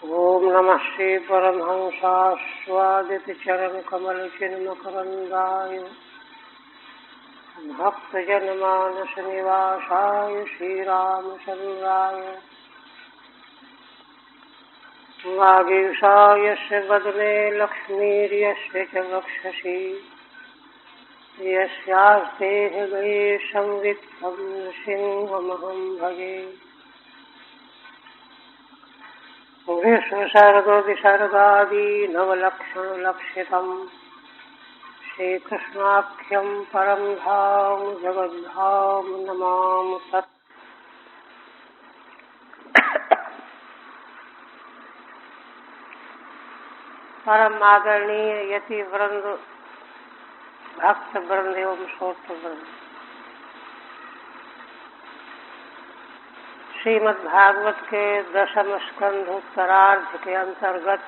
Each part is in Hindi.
ओम नमः श्री परमहंसास्वादित चरण कमल चिन्मकरंदाय भक्तजनमानस निवासाय श्रीरामचंद्राय वागीशायस्य वदने लक्ष्मीर्यस्य च वक्षसि यस्यास्ते हृदये संवित्तं सिंहमहं भजे। विश्वसर्गविसर्गादि नवलक्षणलक्षितम् श्रीकृष्णाख्यं परं धाम जगद्धाम नमामि तत्। परम आदरणीय यति वृंद, भक्त वृंद एवं श्रोत्र वृंद, श्रीमद् भागवत के दशम स्कंध उत्तरार्ध के अंतर्गत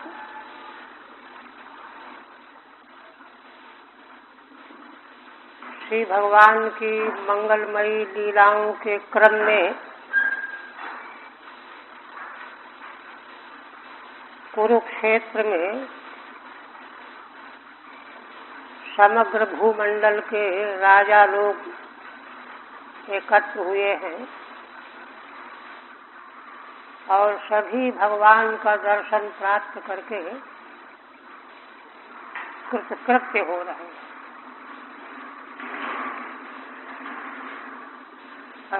श्री भगवान की मंगलमयी लीलाओं के क्रम में कुरुक्षेत्र में समग्र भूमंडल के राजा लोग एकत्र हुए हैं और सभी भगवान का दर्शन प्राप्त करके कृतकृत्य हो रहे हैं।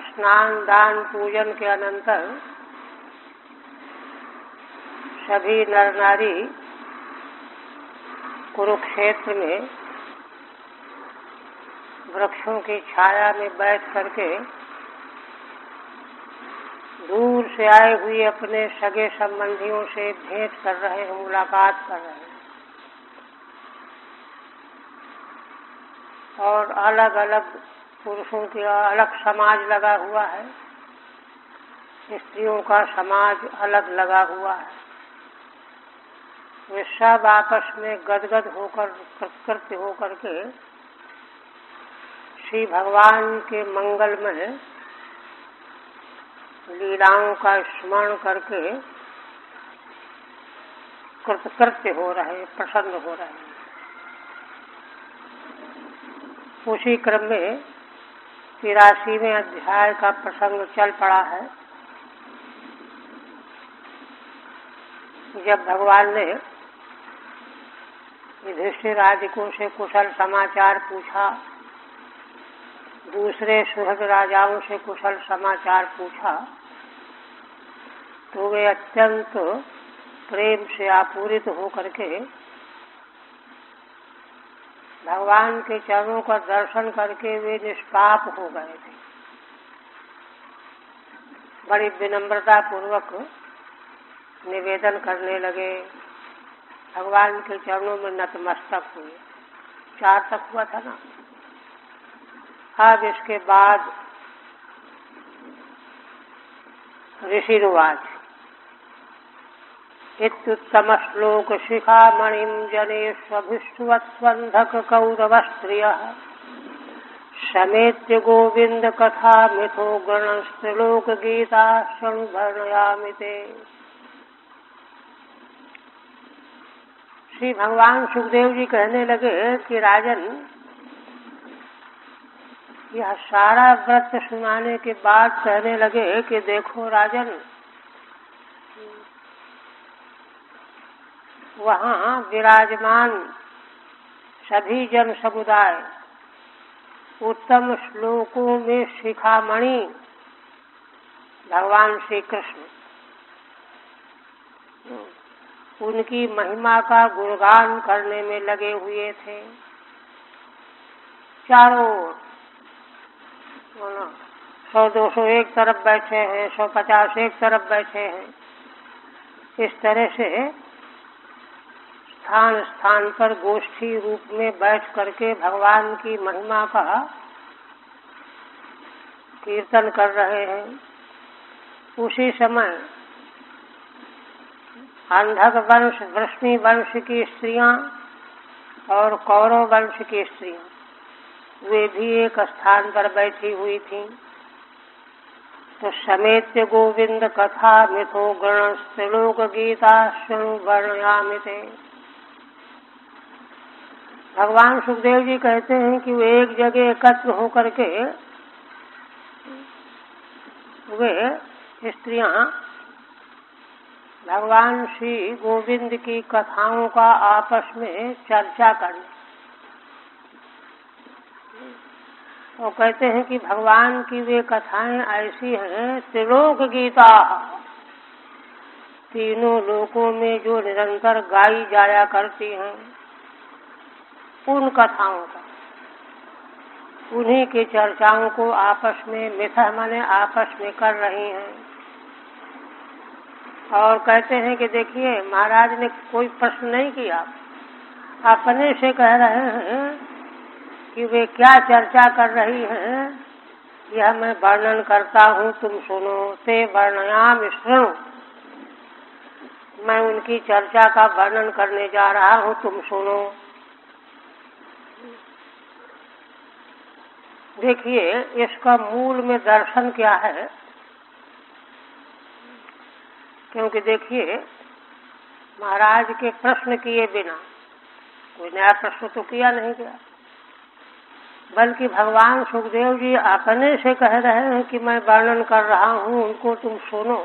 स्नान दान पूजन के अनंतर सभी नर नारी कुरुक्षेत्र में वृक्षों की छाया में बैठ करके दूर से आए हुए अपने सगे संबंधियों से भेंट कर रहे हैं, मुलाकात कर रहे हैं और अलग अलग पुरुषों का अलग समाज लगा हुआ है, स्त्रियों का समाज अलग लगा हुआ है। वे सब आपस में गदगद होकर कृतकृत्य होकर के श्री भगवान के मंगलमय लीलाओं का स्मरण करके कृतकृत्य हो रहे, प्रसन्न हो रहे हैं। उसी क्रम में 83वें अध्याय का प्रसंग चल पड़ा है। जब भगवान ने युधिष्ठिर आदिकों से कुशल समाचार पूछा, दूसरे सुहृद राजाओं से कुशल समाचार पूछा, तो वे अत्यंत प्रेम से आपूरित होकर के भगवान के चरणों का दर्शन करके वे निष्पाप हो गए थे। बड़ी विनम्रता पूर्वक निवेदन करने लगे, भगवान के चरणों में नतमस्तक हुए। 4 तक हुआ था ना। अब इसके बाद ऋषिरुवाच इत्युत्तम श्लोक शिखामणिं जनेष्वभिष्टुवत्स्वन्धक कौरवस्त्रियः समेत्य गोविंद कथा मिथो गणस्त्रिलोक गीता शृणुभर्णयामि ते। श्री भगवान सुखदेव जी कहने लगे कि राजन, यह सारा व्रत सुनाने के बाद कहने लगे कि देखो राजन, वहाँ विराजमान सभी जन समुदाय उत्तम श्लोकों में शिखामणि भगवान श्री कृष्ण उनकी महिमा का गुणगान करने में लगे हुए थे। चारों 100-200 एक तरफ बैठे हैं, 150 एक तरफ बैठे हैं। इस तरह से स्थान स्थान पर गोष्ठी रूप में बैठ करके भगवान की महिमा का कीर्तन कर रहे हैं। उसी समय अंधक वंश, वृष्णि वंश की स्त्रियां और कौरव वंश की स्त्रियां वे भी एक स्थान पर बैठी हुई थीं। तो समेत्य गोविंद कथा मिथो गणस्त्रिलोक गीता शृणु वर्णयामि ते। भगवान सुखदेव जी कहते हैं कि वे एक जगह एकत्र होकर के वे स्त्रियां भगवान श्री गोविंद की कथाओं का आपस में चर्चा करें। वो कहते हैं कि भगवान की वे कथाएं ऐसी हैं, त्रिलोक गीता, तीनों लोकों में जो निरंतर गाई जाया करती हैं, उन कथाओं का, उन्हीं की चर्चाओं को आपस में मिथा माने आपस में कर रही हैं। और कहते हैं कि देखिए, महाराज ने कोई प्रश्न नहीं किया, अपने से कह रहे हैं कि वे क्या चर्चा कर रही हैं, यह मैं वर्णन करता हूँ, तुम सुनो। ते वर्णयामि शृणु, मैं उनकी चर्चा का वर्णन करने जा रहा हूँ, तुम सुनो। देखिए, इसका मूल में दर्शन क्या है, क्योंकि देखिए, महाराज के प्रश्न किए बिना कोई नया प्रश्न तो किया नहीं गया, बल्कि भगवान सुखदेव जी अपने से कह रहे हैं कि मैं वर्णन कर रहा हूँ, उनको तुम सुनो।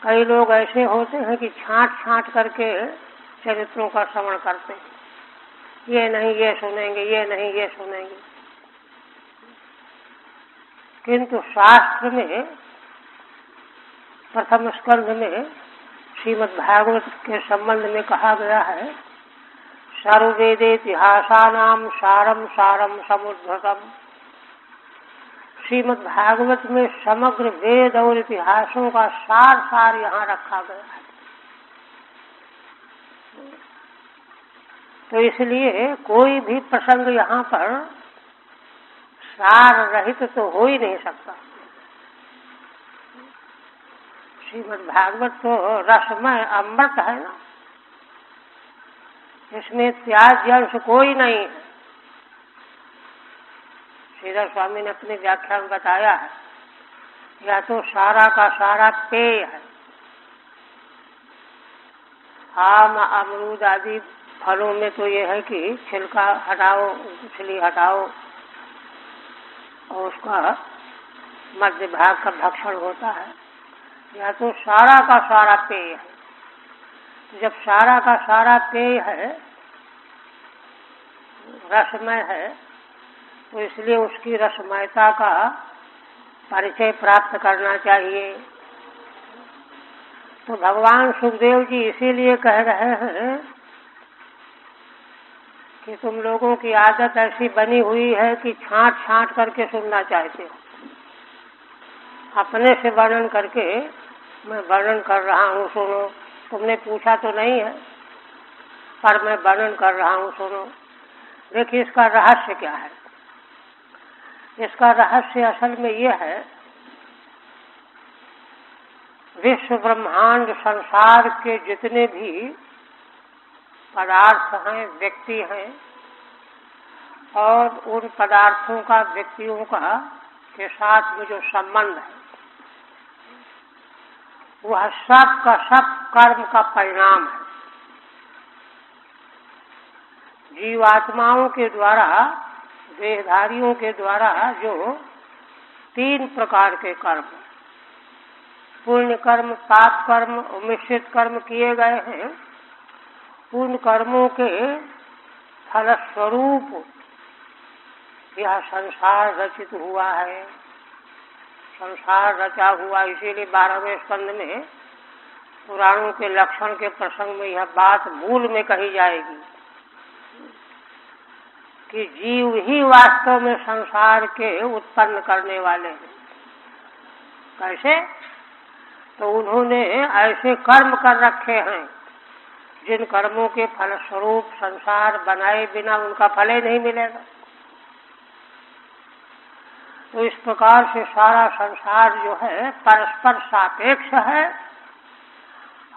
कई लोग ऐसे होते हैं कि छांट छांट करके चरित्रों का श्रवण करते हैं, ये नहीं ये सुनेंगे, ये नहीं ये सुनेंगे। किंतु शास्त्र में प्रथम स्कंध में श्रीमद् भागवत के संबंध में कहा गया है, सर्ववेदेतिहासानां सारम सारम समुद्धृतम्। श्रीमद् भागवत में समग्र वेद और इतिहासों का सार सार यहाँ रखा गया है। तो इसलिए कोई भी प्रसंग यहाँ पर सार रहित तो हो ही नहीं सकता। श्रीमद् भागवत तो रसमय अमृत है ना, इसमें त्याज्य अंश कोई नहीं है। श्रीधर स्वामी ने अपने व्याख्यान में बताया है, या तो सारा का सारा पेय है। आम अमरूद आदि फलों में तो ये है कि छिलका हटाओ, छिली हटाओ और उसका मध्य भाग का भक्षण होता है, या तो सारा का सारा पेय है। जब सारा का सारा पेय है, रसमय है, तो इसलिए उसकी रसमयता का परिचय प्राप्त करना चाहिए। तो भगवान सुखदेव जी इसीलिए कह रहे हैं कि तुम लोगों की आदत ऐसी बनी हुई है कि छांट छांट करके सुनना चाहते हो। अपने से वर्णन करके मैं वर्णन कर रहा हूँ, सुनो। तुमने पूछा तो नहीं है, पर मैं वर्णन कर रहा हूँ, सुनो। देखिए, इसका रहस्य क्या है। इसका रहस्य असल में यह है, विश्व ब्रह्मांड संसार के जितने भी पदार्थ हैं, व्यक्ति हैं, और उन पदार्थों का व्यक्तियों का के साथ में जो संबंध है, वह सब का सब कर्म का परिणाम है। जीवात्माओं के द्वारा, देहधारियों के द्वारा जो 3 प्रकार के कर्म, पुण्य कर्म, पाप कर्म और मिश्रित कर्म किए गए हैं, उन कर्मों के फलस्वरूप यह संसार रचित हुआ है। संसार रचा हुआ, इसीलिए 12वें स्कंध में पुराणों के लक्षण के प्रसंग में यह बात मूल में कही जाएगी कि जीव ही वास्तव में संसार के उत्पन्न करने वाले हैं। कैसे? तो उन्होंने ऐसे कर्म कर रखे हैं जिन कर्मों के फलस्वरूप संसार बनाए बिना उनका फल ही नहीं मिलेगा। तो इस प्रकार से सारा संसार जो है परस्पर सापेक्ष है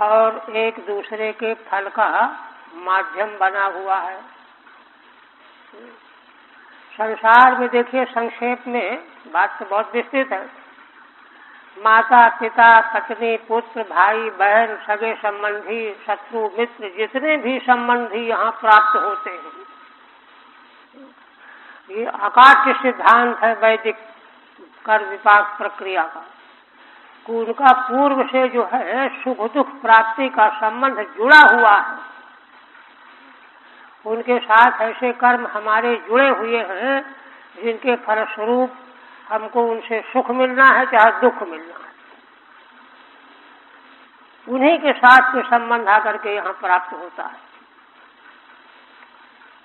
और एक दूसरे के फल का माध्यम बना हुआ है। संसार में देखिए, संक्षेप में, बात तो बहुत विस्तृत है। माता पिता पत्नी पुत्र भाई बहन सगे संबंधी शत्रु मित्र जितने भी संबंधी यहाँ प्राप्त होते हैं, ये अकाट्य सिद्धांत है वैदिक कर्म विपाक प्रक्रिया का। उनका पूर्व से जो है सुख दुख प्राप्ति का संबंध जुड़ा हुआ है। उनके साथ ऐसे कर्म हमारे जुड़े हुए हैं जिनके फलस्वरूप हमको उनसे सुख मिलना है चाहे दुख मिलना है। उन्हीं के साथ में संबंध आकर के यहाँ प्राप्त होता है।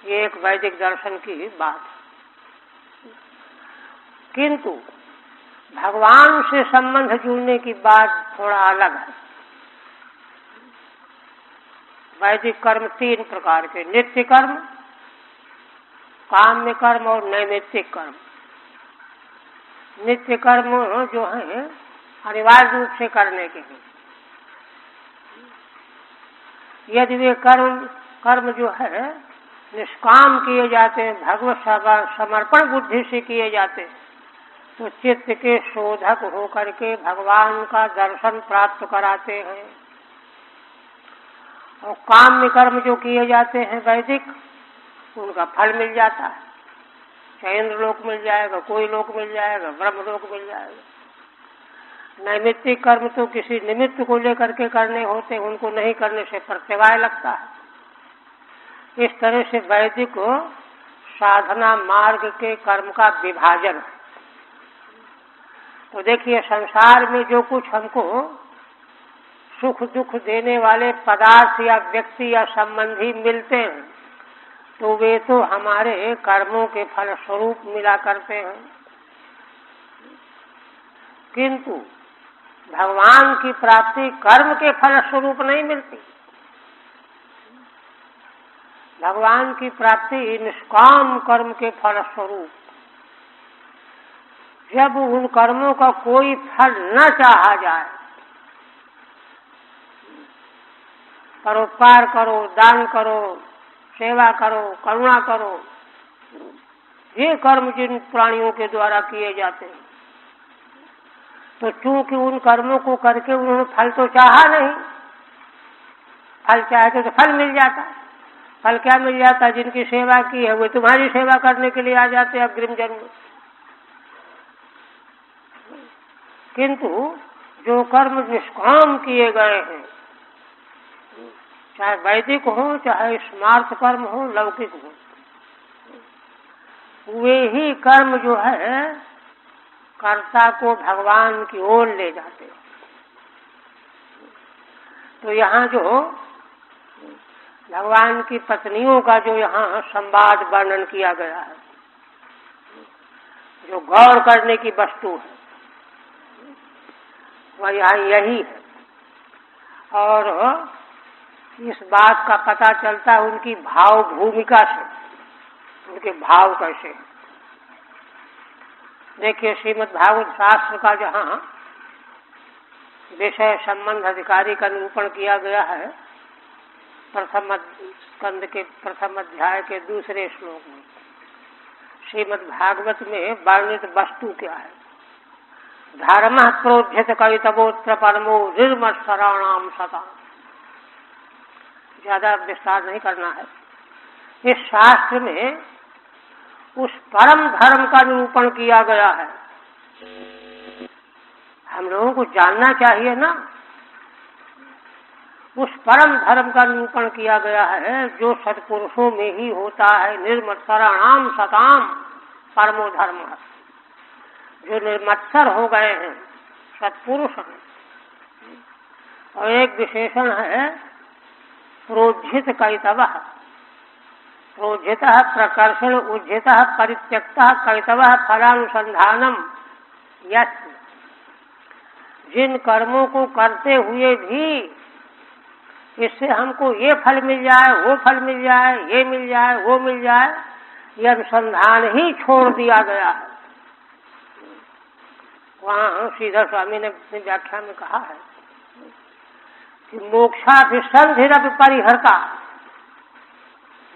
ये एक वैदिक दर्शन की बात है। किंतु भगवान से संबंध जुड़ने की बात थोड़ा अलग है। वैदिक कर्म 3 प्रकार के, नित्य कर्म, काम्य कर्म और नैमित्तिक कर्म। नित्य कर्म जो है अनिवार्य रूप से करने के हैं। यदि वे कर्म जो है निष्काम किए जाते हैं, भगवत समर्पण बुद्धि से किए जाते हैं, तो चित्त के शोधक होकर के भगवान का दर्शन प्राप्त कराते हैं। और काम्य कर्म जो किए जाते हैं वैदिक, उनका फल मिल जाता है, चाहे इंद्र लोक मिल जाएगा, कोई लोक मिल जाएगा, ब्रह्म लोक मिल जाएगा। नैमित्तिक कर्म तो किसी निमित्त को लेकर के करने होते हैं, उनको नहीं करने से प्रत्यवाय लगता है। इस तरह से वैदिक साधना मार्ग के कर्म का विभाजन है। तो देखिए, संसार में जो कुछ हमको सुख दुख देने वाले पदार्थ या व्यक्ति या संबंधी मिलते हैं, तो वे तो हमारे कर्मों के फल स्वरूप मिला करते हैं। किंतु भगवान की प्राप्ति कर्म के फल स्वरूप नहीं मिलती। भगवान की प्राप्ति निष्काम कर्म के फल स्वरूप। जब उन कर्मों का कोई फल न चाहा जाए, परोपकार करो, दान करो, सेवा करो, करुणा करो, ये कर्म जिन प्राणियों के द्वारा किए जाते हैं, तो चूंकि उन कर्मों को करके उन्होंने फल तो चाहा नहीं, फल चाहते तो फल मिल जाता। फल क्या मिल जाता? जिनकी सेवा की है वे तुम्हारी सेवा करने के लिए आ जाते हैं अग्रिम जन्म में। किंतु जो कर्म निष्काम किए गए हैं, चाहे वैदिक हो चाहे स्मार्थ कर्म हो, लौकिक हो, वे ही कर्म जो है कर्ता को भगवान की ओर ले जाते हैं। तो यहाँ जो भगवान की पत्नियों का जो यहाँ संवाद वर्णन किया गया है, जो गौर करने की वस्तु है, वह यहाँ यही है। और इस बात का पता चलता है उनकी भाव भूमिका से, उनके भाव कैसे। देखिए, श्रीमद् भागवत शास्त्र का जहाँ विषय संबंध अधिकारी का निरूपण किया गया है, प्रथम स्कंद के प्रथम अध्याय के 2 श्लोक में, श्रीमद् भागवत में वर्णित वस्तु क्या है? धर्म प्रोध्यत कवितवोत्र परमो निर्मत्सराणाम सता। ज्यादा विस्तार नहीं करना है। इस शास्त्र में उस परम धर्म का निरूपण किया गया है। हम लोगों को जानना चाहिए ना, उस परम धर्म का निरूपण किया गया है जो सत्पुरुषों में ही होता है। निर्मत्सराणाम सताम परमो धर्म, जो निर्मत्सर हो गए हैं, सत्पुरुष हैं। और एक विशेषण है प्रोज्झित कैतवः, प्रोज्झितः प्रकर्षण उज्झितः परित्यक्तः कैतवः फलानुसंधानम यत्। जिन कर्मों को करते हुए भी इससे हमको ये फल मिल जाए, वो फल मिल जाए, ये मिल जाए, वो मिल जाए, ये अनुसंधान ही छोड़ दिया गया है। वहाँ श्रीधर स्वामी ने अपनी व्याख्या में कहा है कि मोक्षाभिसंधिरपि परिहर्ता,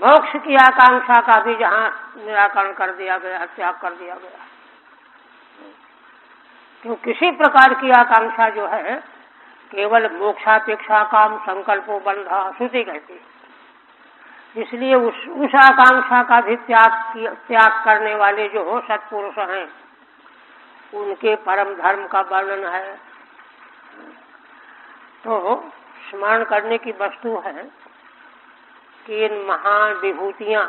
मोक्ष की आकांक्षा का भी जहाँ निराकरण कर दिया गया, त्याग कर दिया गया। तो किसी प्रकार की आकांक्षा जो है केवल मोक्षापेक्षा काम संकल्पो बंधा श्रुति कहती है। इसलिए उस आकांक्षा का भी त्याग करने वाले जो सत्पुरुष हैं उनके परम धर्म का वर्णन है। तो स्मरण करने की वस्तु है कि इन महान विभूतियां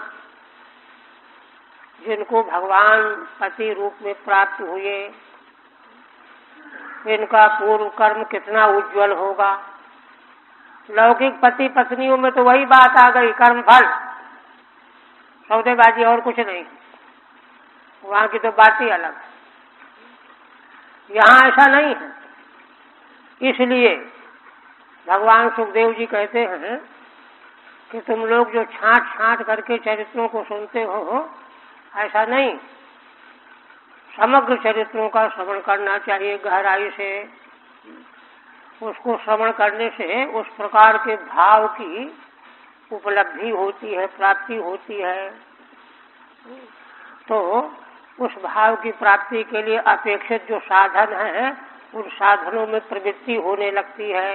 जिनको भगवान पति रूप में प्राप्त हुए, इनका पूर्व कर्म कितना उज्जवल होगा। लौकिक पति पत्नियों में तो वही बात आ गई, कर्म फल, सौदेबाजी और कुछ नहीं, वहां की तो बात ही अलग है। यहाँ ऐसा नहीं है। इसलिए भगवान सुखदेव जी कहते हैं कि तुम लोग जो छांट छांट करके चरित्रों को सुनते हो, ऐसा नहीं, समग्र चरित्रों का श्रवण करना चाहिए गहराई से। उसको श्रवण करने से उस प्रकार के भाव की उपलब्धि होती है, प्राप्ति होती है। तो उस भाव की प्राप्ति के लिए अपेक्षित जो साधन है उन साधनों में प्रवृत्ति होने लगती है।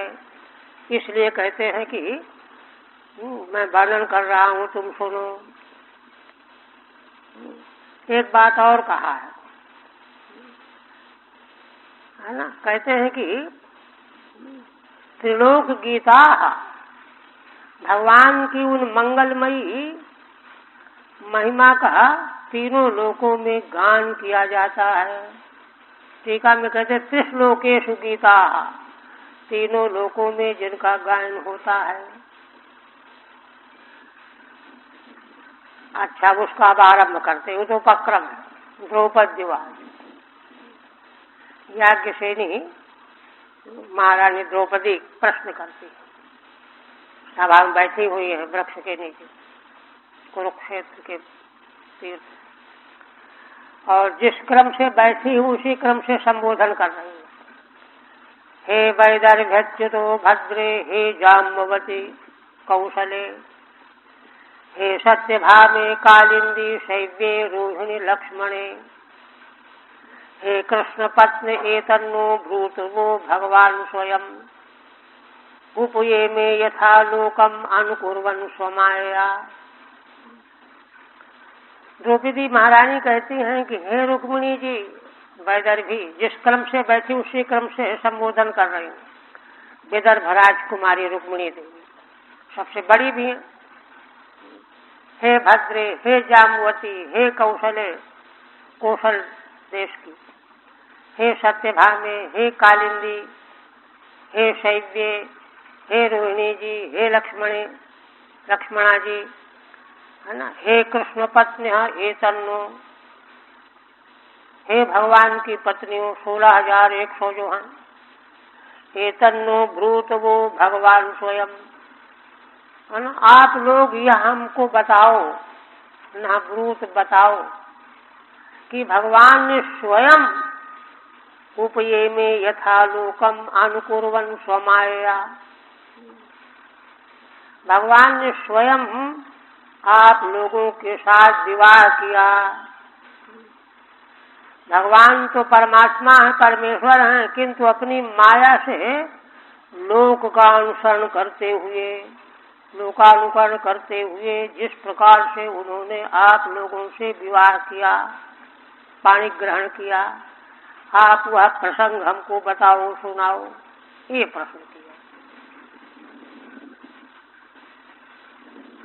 इसलिए कहते हैं कि मैं वर्णन कर रहा हूँ, तुम सुनो। एक बात और कहा है ना, कहते हैं कि त्रिलोक गीता, भगवान की उन मंगलमयी महिमा का तीनों लोकों में गान किया जाता है। टीका में कहते त्रिश्लोकेषु गीता, तीनों लोकों में जिनका गायन होता है। अच्छा, उसका अब आरम्भ करते हैं। तो उपक्रम है द्रौपदी विवाह। याज्ञसेनी महारानी द्रौपदी प्रश्न करती है, सभा में बैठी हुई है वृक्ष के नीचे कुरुक्षेत्र के तीर्थ, और जिस क्रम से बैठी हुई उसी क्रम से संबोधन कर रही है। हे वैदर्भ्यच्युतो भद्रे, हे जाम्बवती कौशले, हे सत्यभामे कालिंदी शैव्ये रोहिणी लक्ष्मणे, हे कृष्ण पत्नी एतन्नो भ्रूतवो भगवान स्वयं, उपये में यथा लोकम अनुकुर्वन् स्वमाया। द्रौपदी महारानी कहती हैं कि हे रुक्मिणी जी, वैदर्भी जिस क्रम से बैठी उसी क्रम से संबोधन कर रही हूँ। विदर्भ राजकुमारी रुक्मिणी देवी सबसे बड़ी भी है। हे भद्रे, हे जाम्बवती, हे कौशले, कौशल देश की, हे सत्यभामे, हे कालिंदी, हे शैव्ये, हे रोहिणी जी, हे लक्ष्मणा जी, है ना, हे कृष्ण पत्नी एतन्नो, हे भगवान की पत्नियों 16,100 जो हैं, एतन्नो भ्रूतवो भगवान स्वयं, है ना, आप लोग यह हमको बताओ, ना भ्रूत बताओ कि भगवान ने स्वयं उपये में यथालोकम अनुकुर्वन् स्वमाया, भगवान ने स्वयं आप लोगों के साथ विवाह किया। भगवान तो परमात्मा है, परमेश्वर हैं, किंतु अपनी माया से लोक का अनुसरण करते हुए, लोकानुकरण करते हुए जिस प्रकार से उन्होंने आप लोगों से विवाह किया, पाणी ग्रहण किया, आप वह प्रसंग हमको बताओ, सुनाओ, ये प्रश्न किया।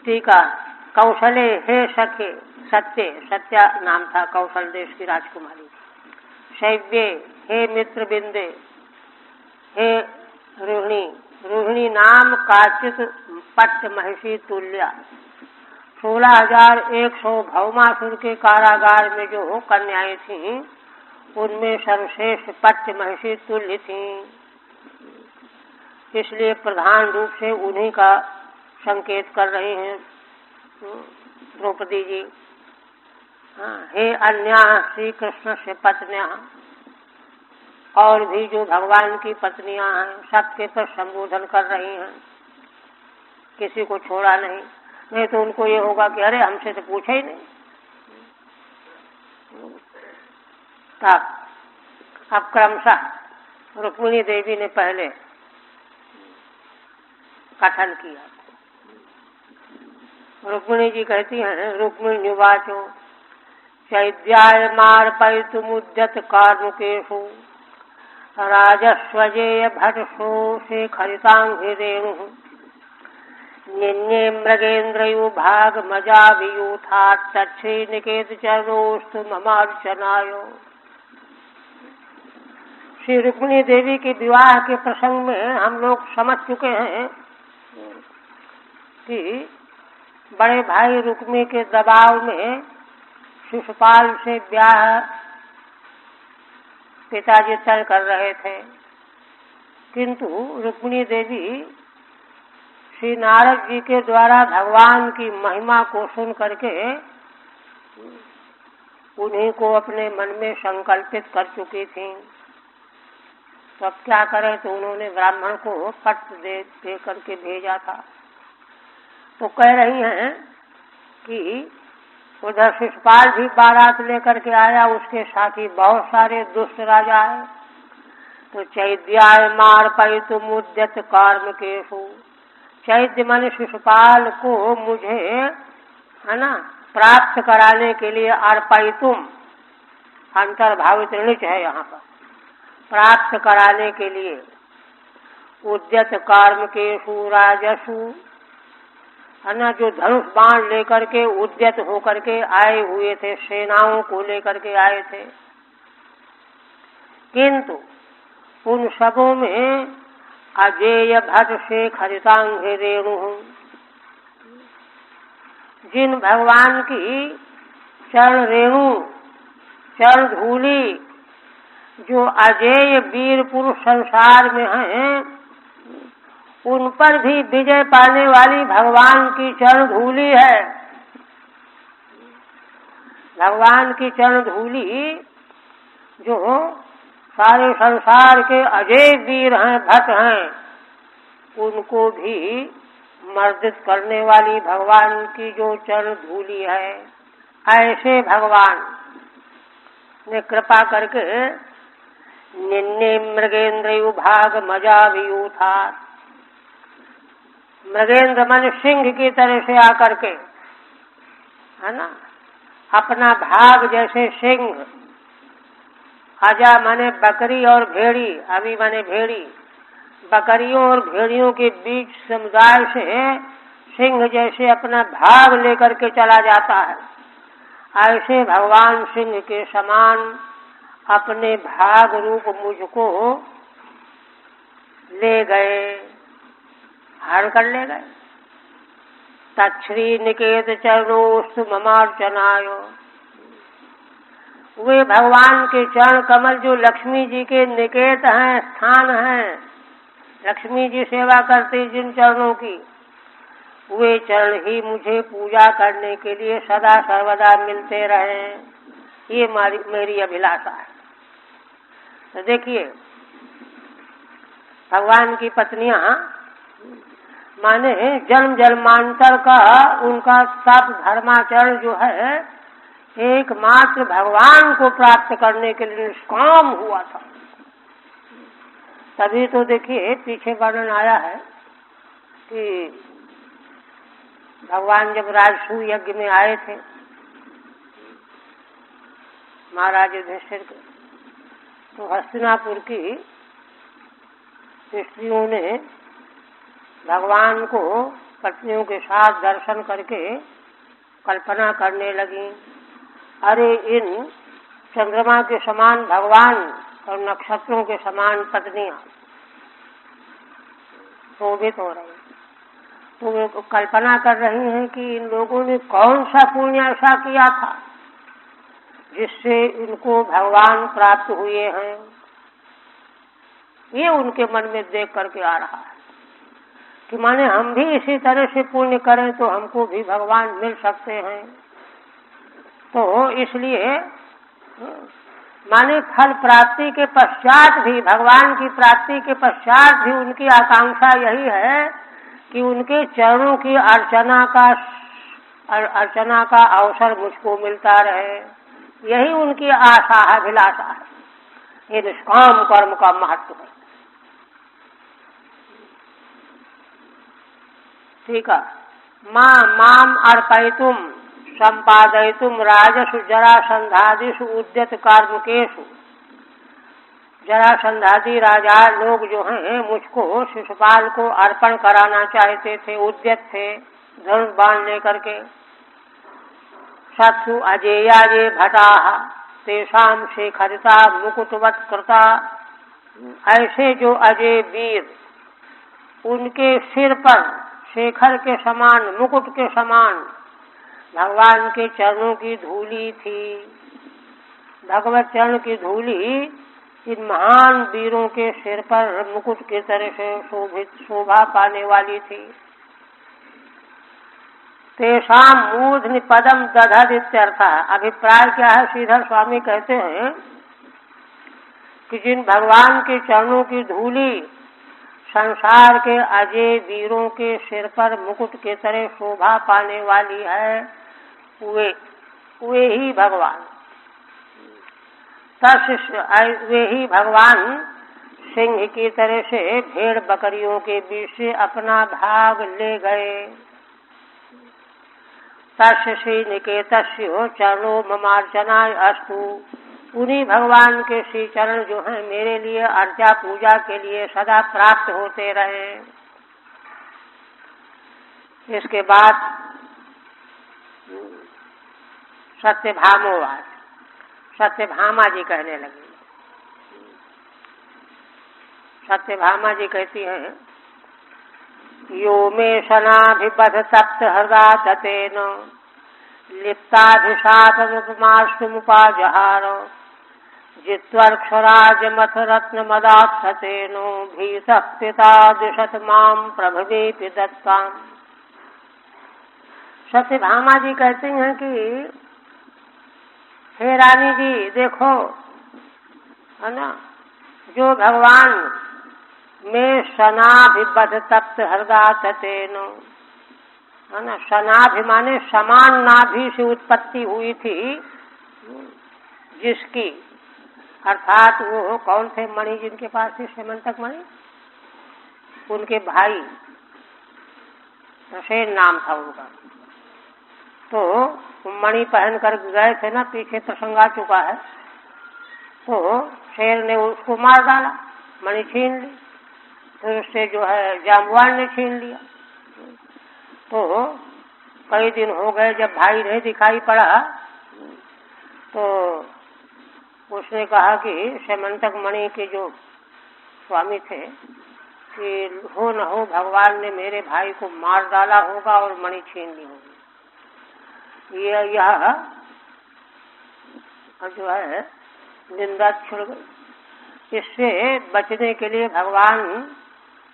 टीका, कौशले, हे सखे, सत्या नाम था कौशल देश की राजकुमारी। शैव्ये, हे मित्र बिंदे, हे रोहिणी नाम काचित पट्ट महिषी तुल्या। 16,100 भौमासुर के कारागार में जो कन्याएं थीं उनमें सर्वश्रेष्ठ पट्ट महिषी तुल्य थीं, इसलिए प्रधान रूप से उन्हीं का संकेत कर रहे हैं द्रौपदी जी। हे अन्या श्री कृष्ण से पत्नियां, और भी जो भगवान की पत्नियां हैं सबके पर संबोधन कर रही हैं, किसी को छोड़ा नहीं। नहीं तो उनको ये होगा कि अरे हमसे तो पूछा ही नहीं। तब अब क्रमशः रुक्मिणी देवी ने पहले कथन किया। रुक्मिणी जी कहती हैं, रुक्मिण्युवाचो चैद्यायमार्पयितुमुद्यत कार्मुकेषु राजस्वजेय भटसो शेखरितांघ्रि रेणुः निन्ये मृगेन्द्रयो भागमजाभियूथात् तच्छ्रीनिकेतचरणोऽस्तु ममार्चनाय। श्री रुक्मिणी देवी के विवाह के प्रसंग में हम लोग समझ चुके हैं कि बड़े भाई रुक्मी के दबाव में शिशुपाल से ब्याह पिताजी तय कर रहे थे, किंतु रुक्मिणी देवी श्री नारद जी के द्वारा भगवान की महिमा को सुन करके उन्हीं को अपने मन में संकल्पित कर चुकी थी। तो अब क्या करें, तो उन्होंने ब्राह्मण को पत्र दे करके भेजा था। तो कह रही हैं कि उधर शिशुपाल भी बारात लेकर के आया, उसके साथ ही बहुत सारे दुष्ट राजा है। तो चैद्यायमार्पयितुमुद्यत कार्मुकेषु, चैद्य माने शिशुपाल को मुझे है ना प्राप्त कराने के लिए, अर्पयितुम अंतर्भावित ऋच है यहाँ पर, प्राप्त कराने के लिए उद्यत कार्मुकेषु राजसु, है ना, जो धनुष बाण लेकर के उद्यत होकर के आए हुए थे, सेनाओं को लेकर के आए थे। किंतु उन सबों में अजेय भट शेखरितांघ्रि रेणुः, जिन भगवान की चरण रेणु, चरण धूली, जो अजेय वीर पुरुष संसार में हैं, उन पर भी विजय पाने वाली भगवान की चरण धूली है। भगवान की चरण धूली जो सारे संसार के अजय वीर हैं, भट हैं, उनको भी मर्दित करने वाली भगवान की जो चरण धूली है, ऐसे भगवान ने कृपा करके निन्ने मृगेन्द्रयो भागमजाभियूथात्, मृगेंद्र मन सिंह की तरह से आकर के, है ना, अपना भाग जैसे सिंह, अजा माने बकरी और भेड़ी, अभी माने भेड़ी, बकरियों और भेड़ियों के बीच समुदाय से सिंह जैसे अपना भाग लेकर के चला जाता है, ऐसे भगवान सिंह के समान अपने भाग रूप मुझको ले गए, हर कर ले गए। तच्छ्रीनिकेत चरणोस्तु ममार्चनाय, वे भगवान के चरण कमल जो लक्ष्मी जी के निकेत हैं, स्थान हैं, लक्ष्मी जी सेवा करती जिन चरणों की, वे चरण ही मुझे पूजा करने के लिए सदा सर्वदा मिलते रहे, ये मेरी अभिलाषा है। तो देखिए, भगवान की पत्नियां माने जन्म जन्मांतर का उनका सब धर्माचरण जो है एकमात्र भगवान को प्राप्त करने के लिए निष्काम हुआ था। तभी तो देखिए पीछे वर्णन आया है कि भगवान जब राजसूय यज्ञ में आए थे महाराज युधिष्ठिर के, तो हस्तिनापुर की स्त्रियों ने भगवान को पत्नियों के साथ दर्शन करके कल्पना करने लगी, अरे इन चंद्रमा के समान भगवान और नक्षत्रों के समान पत्नियां शोभित हो रही। तो वे कल्पना कर रही हैं कि इन लोगों ने कौन सा पुण्य ऐसा किया था जिससे इनको भगवान प्राप्त हुए हैं। ये उनके मन में देख करके आ रहा है कि माने हम भी इसी तरह से पुण्य करें तो हमको भी भगवान मिल सकते हैं। तो इसलिए माने फल प्राप्ति के पश्चात भी, भगवान की प्राप्ति के पश्चात भी उनकी आकांक्षा यही है कि उनके चरणों की अर्चना का अर्चना का अवसर मुझको मिलता रहे, यही उनकी आशा है, अभिलाषा है। ये निष्काम कर्म का महत्व है। ठीक है। माम अर्पयितुम संपादयितुम राजसु जरासंधादिषु उद्यत कार्मुकेषु। जरासंधादि राजा लोग जो हैं मुझको शिशुपाल को अर्पण कराना चाहते थे, उद्यत थे धनुष बाण लेकर के। सत्सु अजेया ये भटाः तेषाम शेखरिता मुकुटवत कृता। ऐसे जो अजय वीर, उनके सिर पर शेखर के समान, मुकुट के समान भगवान के चरणों की धूली थी। भगवत चरण की धूली इन महान वीरों के सिर पर मुकुट की तरह से शोभा पाने वाली थी। तेषाम मूर्धनि पदम दधत इत्यर्थ। अभिप्राय क्या है? श्रीधर स्वामी कहते हैं कि जिन भगवान के चरणों की धूली संसार के अजय वीरों के सिर पर मुकुट के तरह शोभा पाने वाली है, वे ही भगवान, वे ही भगवान सिंह की तरह से भेड़ बकरियों के बीच से अपना भाग ले गए। तस्य श्री निकेतस्य चरणों ममार्चनाय अस्तु। उन्हीं भगवान के श्री चरण जो हैं मेरे लिए अर्चा पूजा के लिए सदा प्राप्त होते रहे। इसके बाद सत्यभामोवाच। सत्यभामा जी कहने लगी। सत्यभामा जी कहती हैं, यो मे शनाभिबध तप्त हृदा ततेन लिप्ताभिशापमुपमाश्रुमुपाजहार जित्वर्क्षराज मथ रत्न मदात्सतेनो भीतः पिता दिशत माम प्रभवेपि दत्ताम्। सत्यभामा जी कहती हैं कि हे रानी जी देखो, है ना, जो भगवान में शनाभिबध तप्त हृदा ततेनो, है ना, शनाभिमाने समान नाभि से उत्पत्ति हुई थी जिसकी, अर्थात वो कौन थे मणि जिनके पास थी, सेमंतक मणि, उनके भाई रसेन नाम था उनका। तो मणि पहन कर गए थे ना, पीछे प्रसंग आ चुका है। तो शेर ने उसको मार डाला, मणि छीन ली, तो उससे जो है जाम्बवान ने छीन लिया। तो कई दिन हो गए, जब भाई नहीं दिखाई पड़ा तो उसने कहा कि सेमंतक मणि के जो स्वामी थे कि हो न हो भगवान ने मेरे भाई को मार डाला होगा और मणि छीन ली होगी। यह जो है निंदा छिड़ गई। इससे बचने के लिए भगवान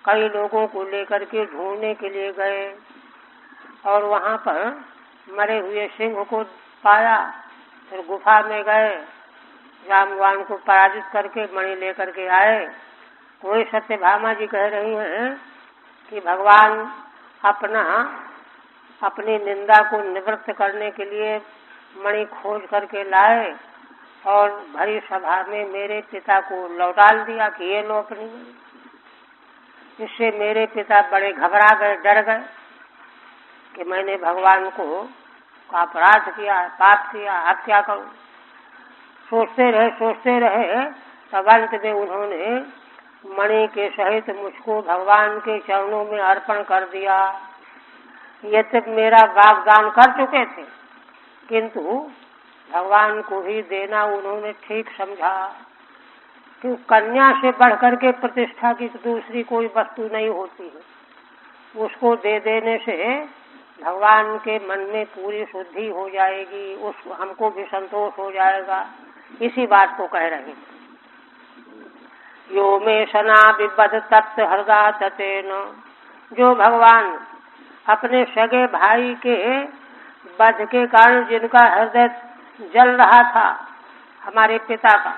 कई लोगों को लेकर के ढूंढने के लिए गए और वहाँ पर मरे हुए सिंह को पाया। फिर गुफा में गए, जाम्बवान को पराजित करके मणि लेकर के आए। कोई सत्यभामा जी कह रही हैं कि भगवान अपनी निंदा को निवृत्त करने के लिए मणि खोज करके लाए और भरी सभा में मेरे पिता को लौटा दिया कि ये लो अपनी मणि। इससे मेरे पिता बड़े घबरा गए, डर गए कि मैंने भगवान को अपराध किया, पाप किया, अब क्या करूं। सोचते रहे तब अंत में उन्होंने मणि के सहित मुझको भगवान के चरणों में अर्पण कर दिया। ये तक मेरा वाग्दान कर चुके थे, किंतु भगवान को ही देना उन्होंने ठीक समझा कि कन्या से बढ़कर के प्रतिष्ठा की दूसरी कोई वस्तु नहीं होती है। उसको दे देने से भगवान के मन में पूरी शुद्धि हो जाएगी, हमको भी संतोष हो जाएगा। इसी बात को कह रहे हैं। यो मे शना विबध तप्त हृदा ततेन। जो भगवान अपने सगे भाई के वध के कारण जिनका हृदय जल रहा था हमारे पिता का,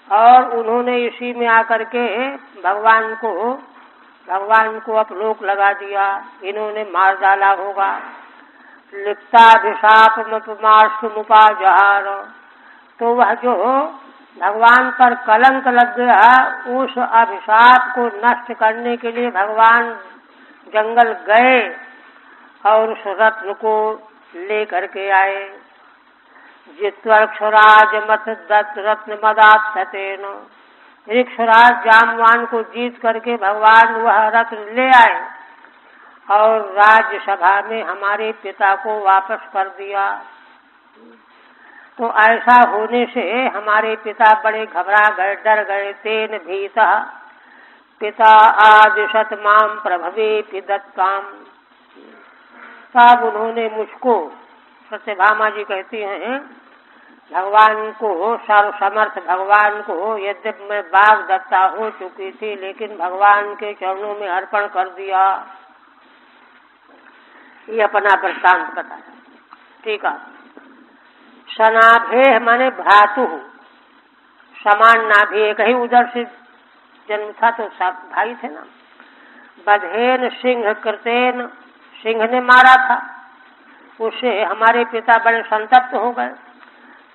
और उन्होंने इसी में आकर के भगवान को अपलोक लगा दिया, इन्होंने मार डाला होगा। लिप्ताभिशापमुपाजहार। तो वह जो भगवान पर कलंक लग गया, उस अभिशाप को नष्ट करने के लिए भगवान जंगल गए और उस रत्न को ले करके आए। जित्वक्षराज मत दत्त रत्न मदात सतेन। ऋक्षराज जामवान को जीत करके भगवान वह रत्न ले आए और राज्यसभा में हमारे पिता को वापस कर दिया। तो ऐसा होने से हमारे पिता बड़े घबरा गए, डर गए। तेन भीतः पिता आदिशत माम प्रभवे दत्ताम। तब उन्होंने मुझको, सत्यभामा जी कहती हैं, भगवान को, सर्वसमर्थ भगवान को, यद्यपि मैं बाघ दत्ता हो चुकी थी, लेकिन भगवान के चरणों में अर्पण कर दिया। ये अपना वृत्तांत बताया। ठीक है। सनाभे माने भ्रातु, समान नाभि, एक ही उधर से जन्म था तो सब भाई थे ना। बधेन सिंह कृतेन, सिंह ने मारा था, उससे हमारे पिता बड़े संतप्त हो गए।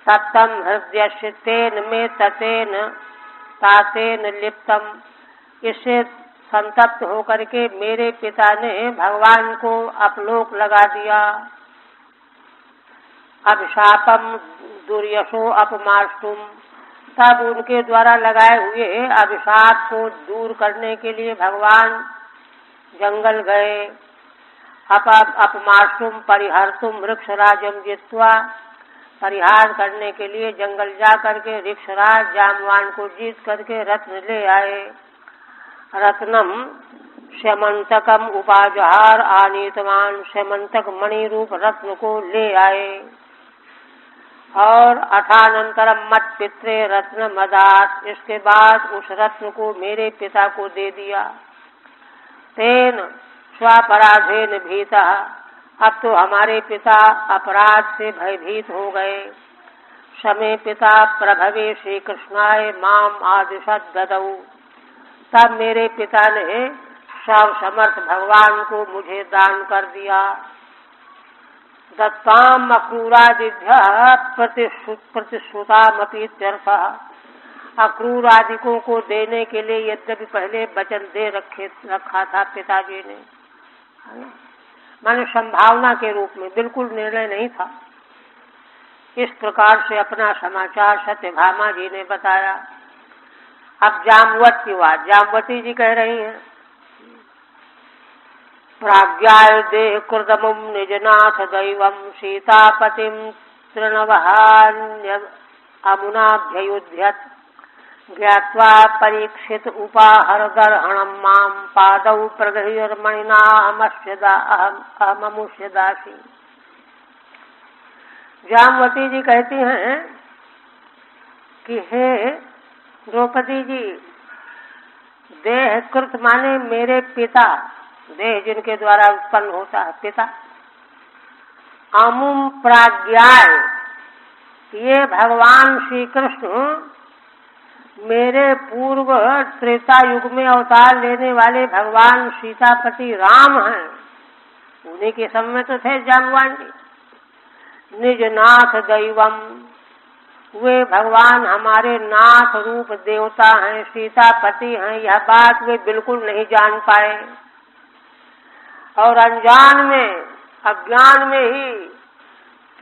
सप्तम हृदय तेन में ततेन तातेन लिप्तम। इससे संतप्त होकर के मेरे पिता ने भगवान को अपलोक लगा दिया। अभिशापम दुर्यशो अपमार्ष्टुम। तब उनके द्वारा लगाए हुए अभिशाप को दूर करने के लिए भगवान जंगल गए। अपमार्ष्टुम परिहर्तुम वृक्षराजम जित्वा। परिहार करने के लिए जंगल जा करके ऋक्षराज जामवान को जीत करके रत्न ले आए। रत्नम श्यमंतकम उपाजहार आनीतवान। श्यमंतक मणि रूप रत्न को ले आए और अठानंतरम मत पित्रे रत्न मदात। इसके बाद उस रत्न को मेरे पिता को दे दिया। तेन स्वापराधेन भीता। अब तो हमारे पिता अपराध से भयभीत हो गए। समय पिता प्रभवे श्री कृष्णाय माम आदिशत ददौ। तब मेरे पिता ने सर्वसमर्थ भगवान को मुझे दान कर दिया। दत्ताम अक्रूरादिभ्य प्रतिश्रुतामपि त्यर्थः। अक्रूरादिकों को देने के लिए यद्यपि पहले वचन दे रखा था पिताजी ने, माने संभावना के रूप में, बिल्कुल निर्णय नहीं था। इस प्रकार से अपना समाचार सत्यभामा जी ने बताया। अब जामवत की बात, जामवती जी कह रही हैं, प्राज्ञाय देह कृदमुम निजनाथ दैवम सीतापतिम तृणवहान्य अमुनाभ्ययुध्यत। ज्ञात्वा परीक्षित उपाहरदर्हणम माम पादौ प्रगृह्यर्मणिना अहममुष्य दासी। जामवती जी कहती हैं कि हे द्रौपदी जी, देह कृत माने मेरे पिता, देह जिनके द्वारा उत्पन्न होता है पिता। अमुम प्राज्ञाय, ये भगवान श्री कृष्ण मेरे पूर्व त्रेता युग में अवतार लेने वाले भगवान सीतापति राम हैं। उन्हीं के समय तो थे जामवान जी। निज नाथ दैवम, वे भगवान हमारे नाथ रूप देवता हैं, सीतापति हैं। यह बात वे बिल्कुल नहीं जान पाए और अनजान में, अज्ञान में ही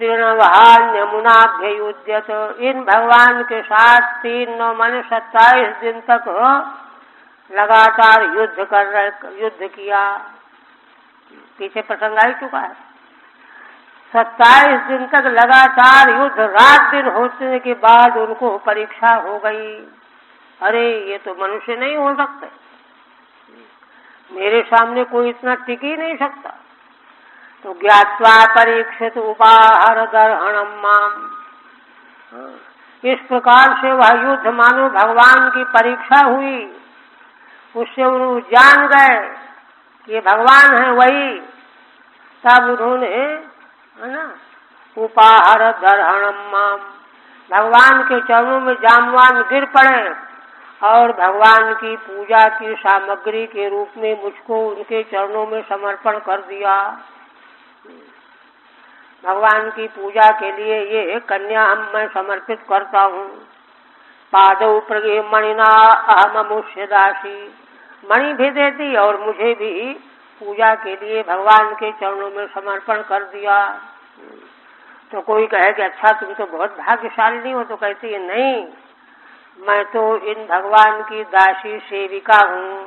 तृणवहान यमुनाभ्ययुध्यत। इन भगवान के साथ 3 माने 27 दिन तक लगातार युद्ध किया। पीछे प्रसंग आ चुका है। 27 दिन तक लगातार युद्ध, रात दिन होने के बाद उनको परीक्षा हो गई। अरे ये तो मनुष्य नहीं हो सकते, मेरे सामने कोई इतना टिक ही नहीं सकता। तो ज्ञात्वा परीक्षित उपाहर दर्हणम माम। इस प्रकार से वह युद्ध मानो भगवान की परीक्षा हुई। उससे उन्होंने जान गए कि ये भगवान है वही। तब उन्होंने, है ना, उपाहर दर्हणम माम, भगवान के चरणों में जामवान गिर पड़े और भगवान की पूजा की सामग्री के रूप में मुझको उनके चरणों में समर्पण कर दिया। भगवान की पूजा के लिए ये कन्या मैं समर्पित करता हूँ। पादौ प्रगृह मणिना अहममुष्य दासी, मणि भी दे दी और मुझे भी पूजा के लिए भगवान के चरणों में समर्पण कर दिया। तो कोई कहे कि अच्छा तुम तो बहुत भाग्यशाली हो, तो कहती है नहीं, मैं तो इन भगवान की दासी सेविका हूँ।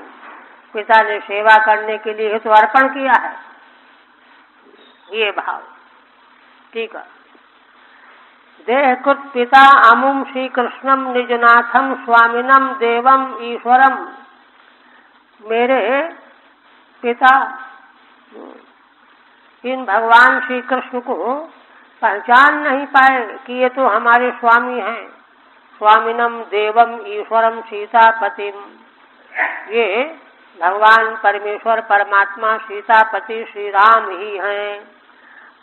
पिता ने सेवा करने के लिए तो अर्पण किया है, ये भाव। ठीक है। देहकृत पिता अमुम श्री कृष्णम निजनाथम स्वामिनम देवम ईश्वरम, मेरे पिता इन भगवान श्री कृष्ण को पहचान नहीं पाए कि ये तो हमारे स्वामी हैं। स्वामिनम देवम ईश्वरम सीतापतिम, ये भगवान परमेश्वर परमात्मा सीतापति श्री राम ही हैं।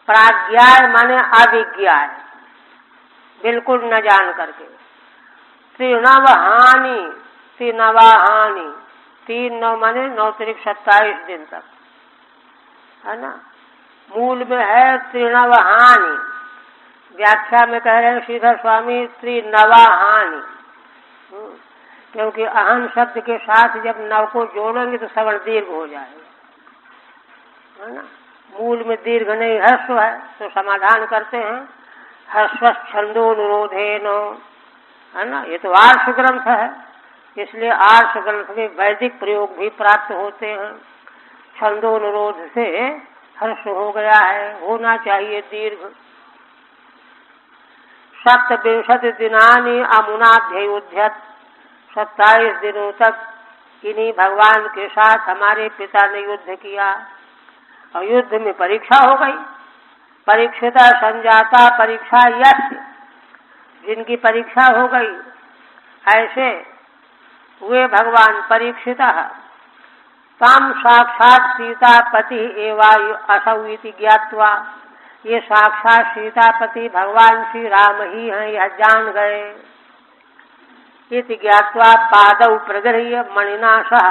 प्राज्ञाय माने अविज्ञाय, बिल्कुल न जान करके। त्रिनवहानि, त्रिनवाहानि, 3 9 माने 9 तारीख 27 दिन तक, है ना। मूल में है त्रिनवहानि, व्याख्या में कह रहे हैं श्रीधर स्वामी त्रिनवाहानि, क्योंकि अहन शब्द के साथ जब नव को जोड़ेंगे तो सवर्ण दीर्घ हो जाएगा, है ना। मूल में दीर्घ नहीं ह्रस्व है, तो समाधान करते हैं ह्रस्व छंदोनुरोधेन, है ना। ये तो आर्ष ग्रंथ है, इसलिए आर्ष ग्रंथ में वैदिक प्रयोग भी प्राप्त होते हैं। छंदोनुरोध से हर्ष हो गया है, होना चाहिए दीर्घ। 27 दिनानि अमुनाभ्ययुध्यत, 27 दिनों तक इन्हीं भगवान के साथ हमारे पिता ने युद्ध किया, और युद्ध में परीक्षा हो गई। परीक्षिता संजाता परीक्षा यश, जिनकी परीक्षा हो गई ऐसे वे भगवान परीक्षिता ताम साक्षात सीतापति एवं असौ इति ज्ञात्वा, ये साक्षात सीतापति भगवान श्री राम ही हैं यह जान गए। इति ज्ञात्वा पादौ प्रगृह्य मणिना सह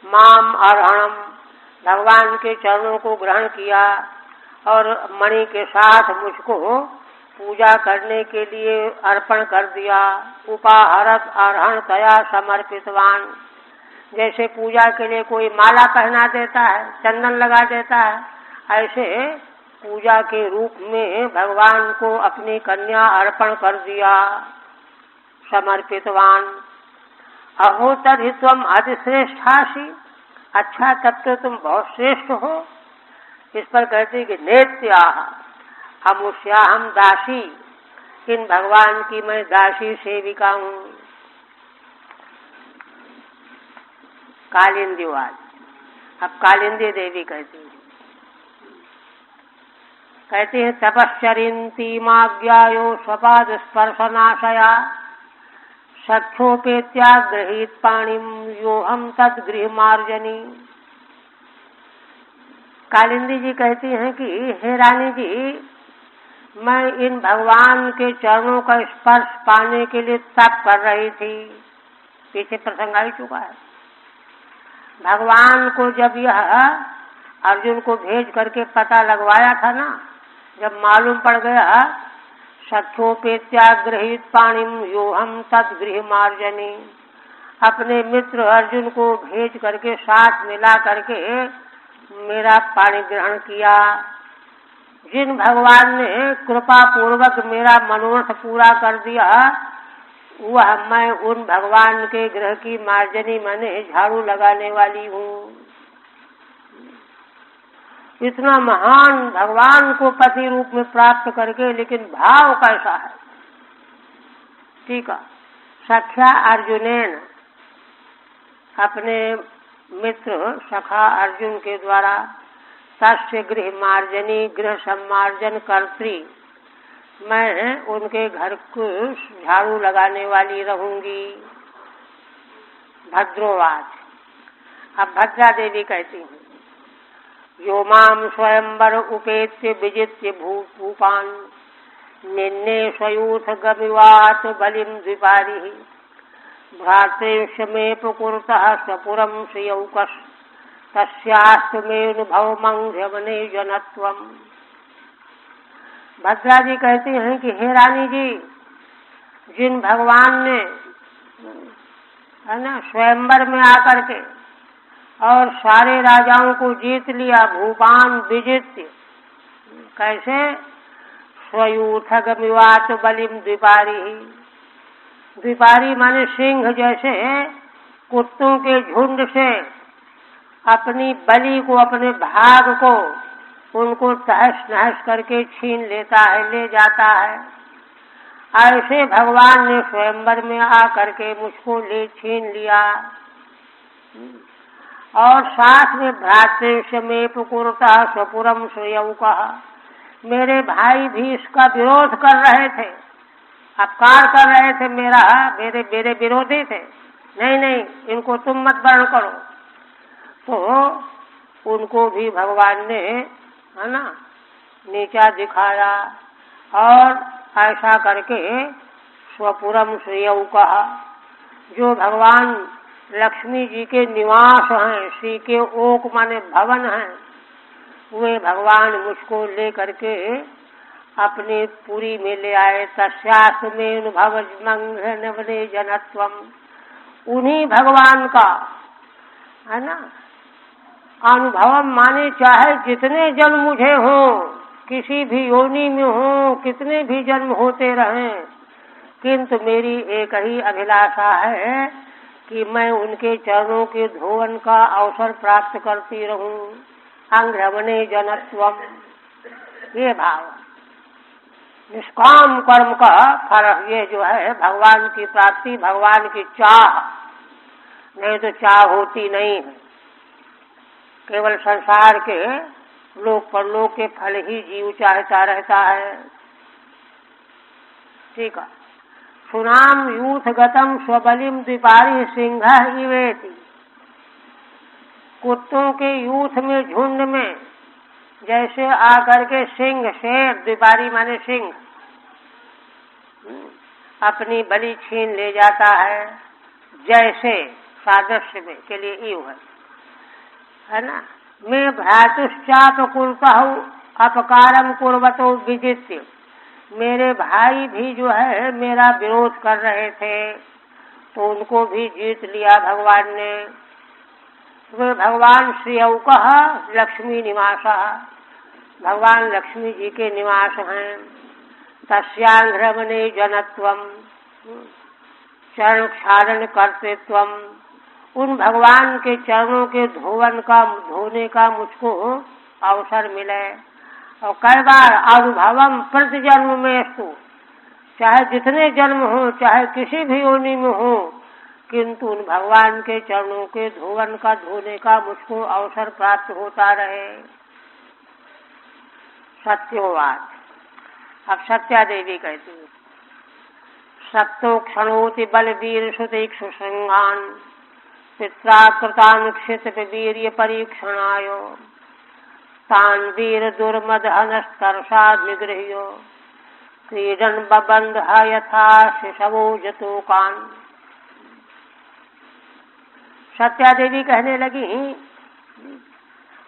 माम अर्हणम, भगवान के चरणों को ग्रहण किया और मणि के साथ मुझको पूजा करने के लिए अर्पण कर दिया। उपाहरत अर्हण तया समर्पितवान, जैसे पूजा के लिए कोई माला पहना देता है, चंदन लगा देता है, ऐसे पूजा के रूप में भगवान को अपनी कन्या अर्पण कर दिया, समर्पितवान। अहो तर्हि त्वम अधिश्रेष्ठासि, अच्छा तब तो तुम बहुत श्रेष्ठ हो। इस पर कहते कि नेत्याह अमुष्याहम दासी, इन भगवान की मैं दासी सेविका हूँ। कालिंदीवाद, अब कालिंदी देवी कहती है तपश्चरिंती माज्ञायो स्वपाद स्पर्शनाशया, सख्योपेत्याग्रहीत पाणिम योहम तद गृह मार्जनी। कालिंदी जी कहती हैं कि हे रानी जी, मैं इन भगवान के चरणों का स्पर्श पाने के लिए तप कर रही थी। पीछे प्रसंग आ चुका है। भगवान को जब यह अर्जुन को भेज करके पता लगवाया था ना, जब मालूम पड़ गया सख्योपेत्याग्रहीत पाणिम योहम तद गृह मार्जनी, अपने मित्र अर्जुन को भेज करके साथ मिला करके मेरा पाणी ग्रहण किया। जिन भगवान ने कृपा पूर्वक मेरा मनोरथ पूरा कर दिया, वह मैं उन भगवान के ग्रह की मार्जनी माने झाड़ू लगाने वाली हूँ। इतना महान भगवान को पति रूप में प्राप्त करके, लेकिन भाव कैसा है। ठीक है। सख्या अर्जुनेन, अपने मित्र सखा अर्जुन के द्वारा तस्य गृह मार्जनी, गृह सम्मार्जन कर्त्री, मैं उनके घर को झाड़ू लगाने वाली रहूंगी। भद्रोवाच, अब भद्रा देवी कहती हूँ यो माम स्वयंवर उपेत्य विजित्य भूपान निन्ने स्वयूथ गमिवात बलिम द्विपारी भ्रातृंश में पुकुरतः स्वपुरम श्रियौकस तस्यास्तु मेनुभवमं ह्यवने जनत्वम्। भद्रा जी कहती हैं कि हे रानी जी, जिन भगवान ने है ना स्वयंवर में आकर के और सारे राजाओं को जीत लिया, भूपान विजित्य, कैसे? स्वयूथगमिवात बलिम द्विपारी। द्विपारी माने सिंह जैसे कुत्तों के झुंड से अपनी बलि को, अपने भाग को, उनको तहस नहस करके छीन लेता है, ले जाता है। ऐसे भगवान ने स्वयंवर में आकर के मुझको ले छीन लिया। और साथ में भ्रातृ में पुकुरता स्वपुरम श्रेयऊ कहा, मेरे भाई भी इसका विरोध कर रहे थे, अपकार कर रहे थे, मेरे विरोधी थे। नहीं नहीं, इनको तुम मत वर्ण करो। तो उनको भी भगवान ने, है ना, नीचा दिखाया और ऐसा करके स्वपुरम श्रेयऊ कहा। जो भगवान लक्ष्मी जी के निवास हैं, श्री के ओक माने भवन हैं, वे भगवान मुझको ले करके अपने पुरी में ले आए। तस्यास में अनुभव मंगने जनत्वम, उन्हीं भगवान का, है ना, अनुभव माने चाहे जितने जन्म मुझे हो, किसी भी योनि में हो, कितने भी जन्म होते रहें, किंतु मेरी एक ही अभिलाषा है कि मैं उनके चरणों के धोवन का अवसर प्राप्त करती रहूं। अंग्रमणे जनत्वम, ये भाव, निष्काम कर्म का फल ये जो है भगवान की प्राप्ति, भगवान की चाह, नहीं तो चाह होती नहीं है। केवल संसार के लोक परलोक के फल ही जीव चाहता रहता है। ठीक है। सुनाम यूथ गतम स्वबलिम द्विपारी सिंह इवेति, कुत्तों के यूथ में, झुंड में जैसे आकर के सिंह, शेर, द्विपारी माने सिंह, अपनी बलि छीन ले जाता है, जैसे सादृश्य में के लिए ईव है ना। मैं भ्रातुश्चाप कुरुतहु अपकारम कुर्वतो विजित्य, मेरे भाई भी जो है मेरा विरोध कर रहे थे, तो उनको भी जीत लिया भगवान ने। वे भगवान श्रेयौकः लक्ष्मी निवासः, भगवान लक्ष्मी जी के निवास हैं। तस्यांघ्रमणे जनत्वम, चरण क्षालन कर्तृत्वम, उन भगवान के चरणों के धोने का मुझको अवसर मिले। और कई बार अनुभवम प्रतिजन्म में स्तु, चाहे जितने जन्म हो, चाहे किसी भी योनि में हो, किंतु उन भगवान के चरणों के धोने का मुझको अवसर प्राप्त होता रहे। सत्योवाद। अब सत्या देवी कहती है, सप्तो क्षणोति बलवीर सुतीक्षु श्रृंगान, पित्राकृतानुक्षित वीर्य परीक्षणाय, तान वीर दुर्मद हनस्तर्षाद निगृह्यो, क्रीडन बबंध यथा शिशवो जतोकान। सत्या देवी कहने लगी,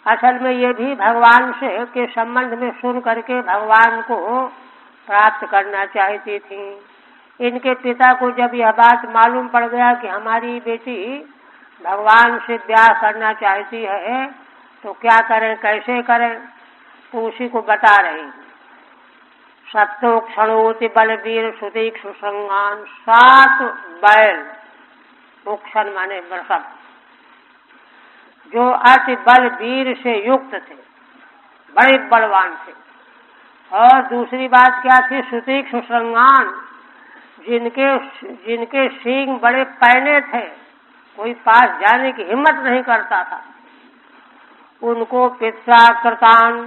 असल में ये भी भगवान से के संबंध में सुन करके भगवान को प्राप्त करना चाहती थी। इनके पिता को जब यह बात मालूम पड़ गया कि हमारी बेटी भगवान से ब्याह करना चाहती है, तो क्या करें, कैसे करें, तो उसी को बता रही। सप्तो क्षणोति बलवीर सुतीक्षु श्रृंगान, 7 बैल, क्षण माने वृषभ, जो अति बलवीर से युक्त थे, बड़े बलवान थे। और दूसरी बात क्या थी, सुतीक्षु श्रृंगान, जिनके सींग बड़े पैने थे, कोई पास जाने की हिम्मत नहीं करता था। उनको पित्राकृतान,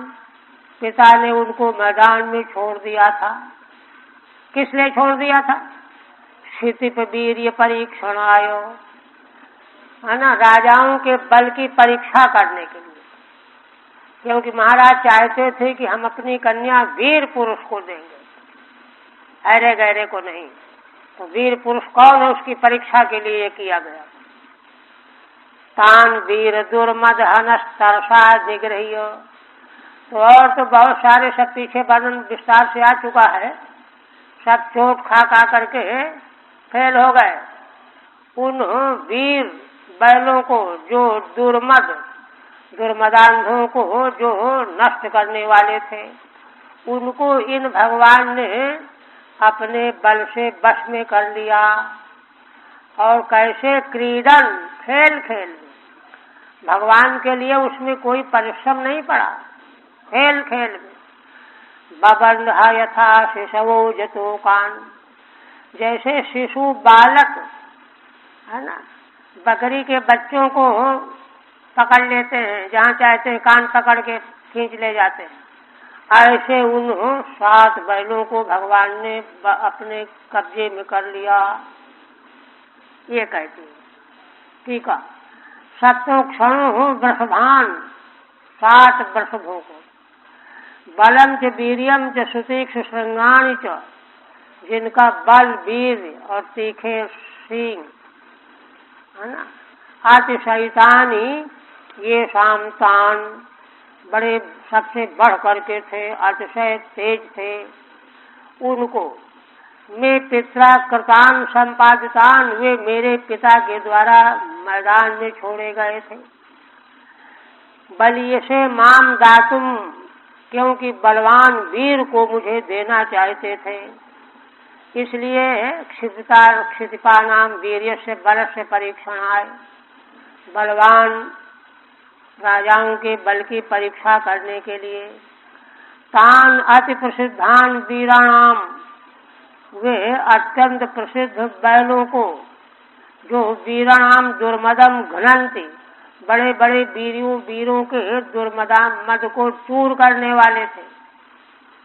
पिता ने उनको मैदान में छोड़ दिया था। किस लिए छोड़ दिया था? क्षितिप वीर्य परीक्षणाय, है ना, राजाओं के बल की परीक्षा करने के लिए। क्योंकि महाराज चाहते थे कि हम अपनी कन्या वीर पुरुष को देंगे, ऐरे गैरे को नहीं। तो वीर पुरुष कौन है, उसकी परीक्षा के लिए किया गया। तान वीर दुर्मद हनस्तर्षा निगृह्य, तो और तो बहुत सारे सब पीछे वर्णन विस्तार से आ चुका है। सब चोट खा करके फेल हो गए। उन वीर बैलों को जो दुर्मदांधों को जो नष्ट करने वाले थे, उनको इन भगवान ने अपने बल से वश में कर लिया। और कैसे? क्रीडन, खेल में भगवान के लिए उसमें कोई परिश्रम नहीं पड़ा, खेल में। बबंध यथा शिशवो जतो कान, जैसे शिशु बालक है ना, बकरी के बच्चों को पकड़ लेते हैं, जहाँ चाहते हैं कान पकड़ के खींच ले जाते हैं, ऐसे उन 7 बैलों को भगवान ने अपने कब्जे में कर लिया। ये कहती है। ठीक है। सप्तो क्षणो वृषभान, 7 वृषभों को, बलम च वीर्यम च सुतीक्ष्ण श्रृंगाणि च, जिनका बल, वीर और तीखे सींग है ना, अतिशयितानी ये शामतान, बड़े सबसे बढ़ करके थे, अतिशय तेज थे। उनको मैं पिता कृतान संपादितान, वे मेरे पिता के द्वारा मैदान में छोड़े गए थे। बलिए से माम दातुम, क्योंकि बलवान वीर को मुझे देना चाहते थे, इसलिए क्षितिपा नाम वीर्य से बल से परीक्षण आए। बलवान राजाओं के बल की परीक्षा करने के लिए। तान अति प्रसिद्धान वीराणाम, वे अत्यंत प्रसिद्ध बैलों को, जो वीराणाम दुर्मदम घ्नन्ति, बड़े बड़े वीरों के दुर्मदान मद को चूर करने वाले थे।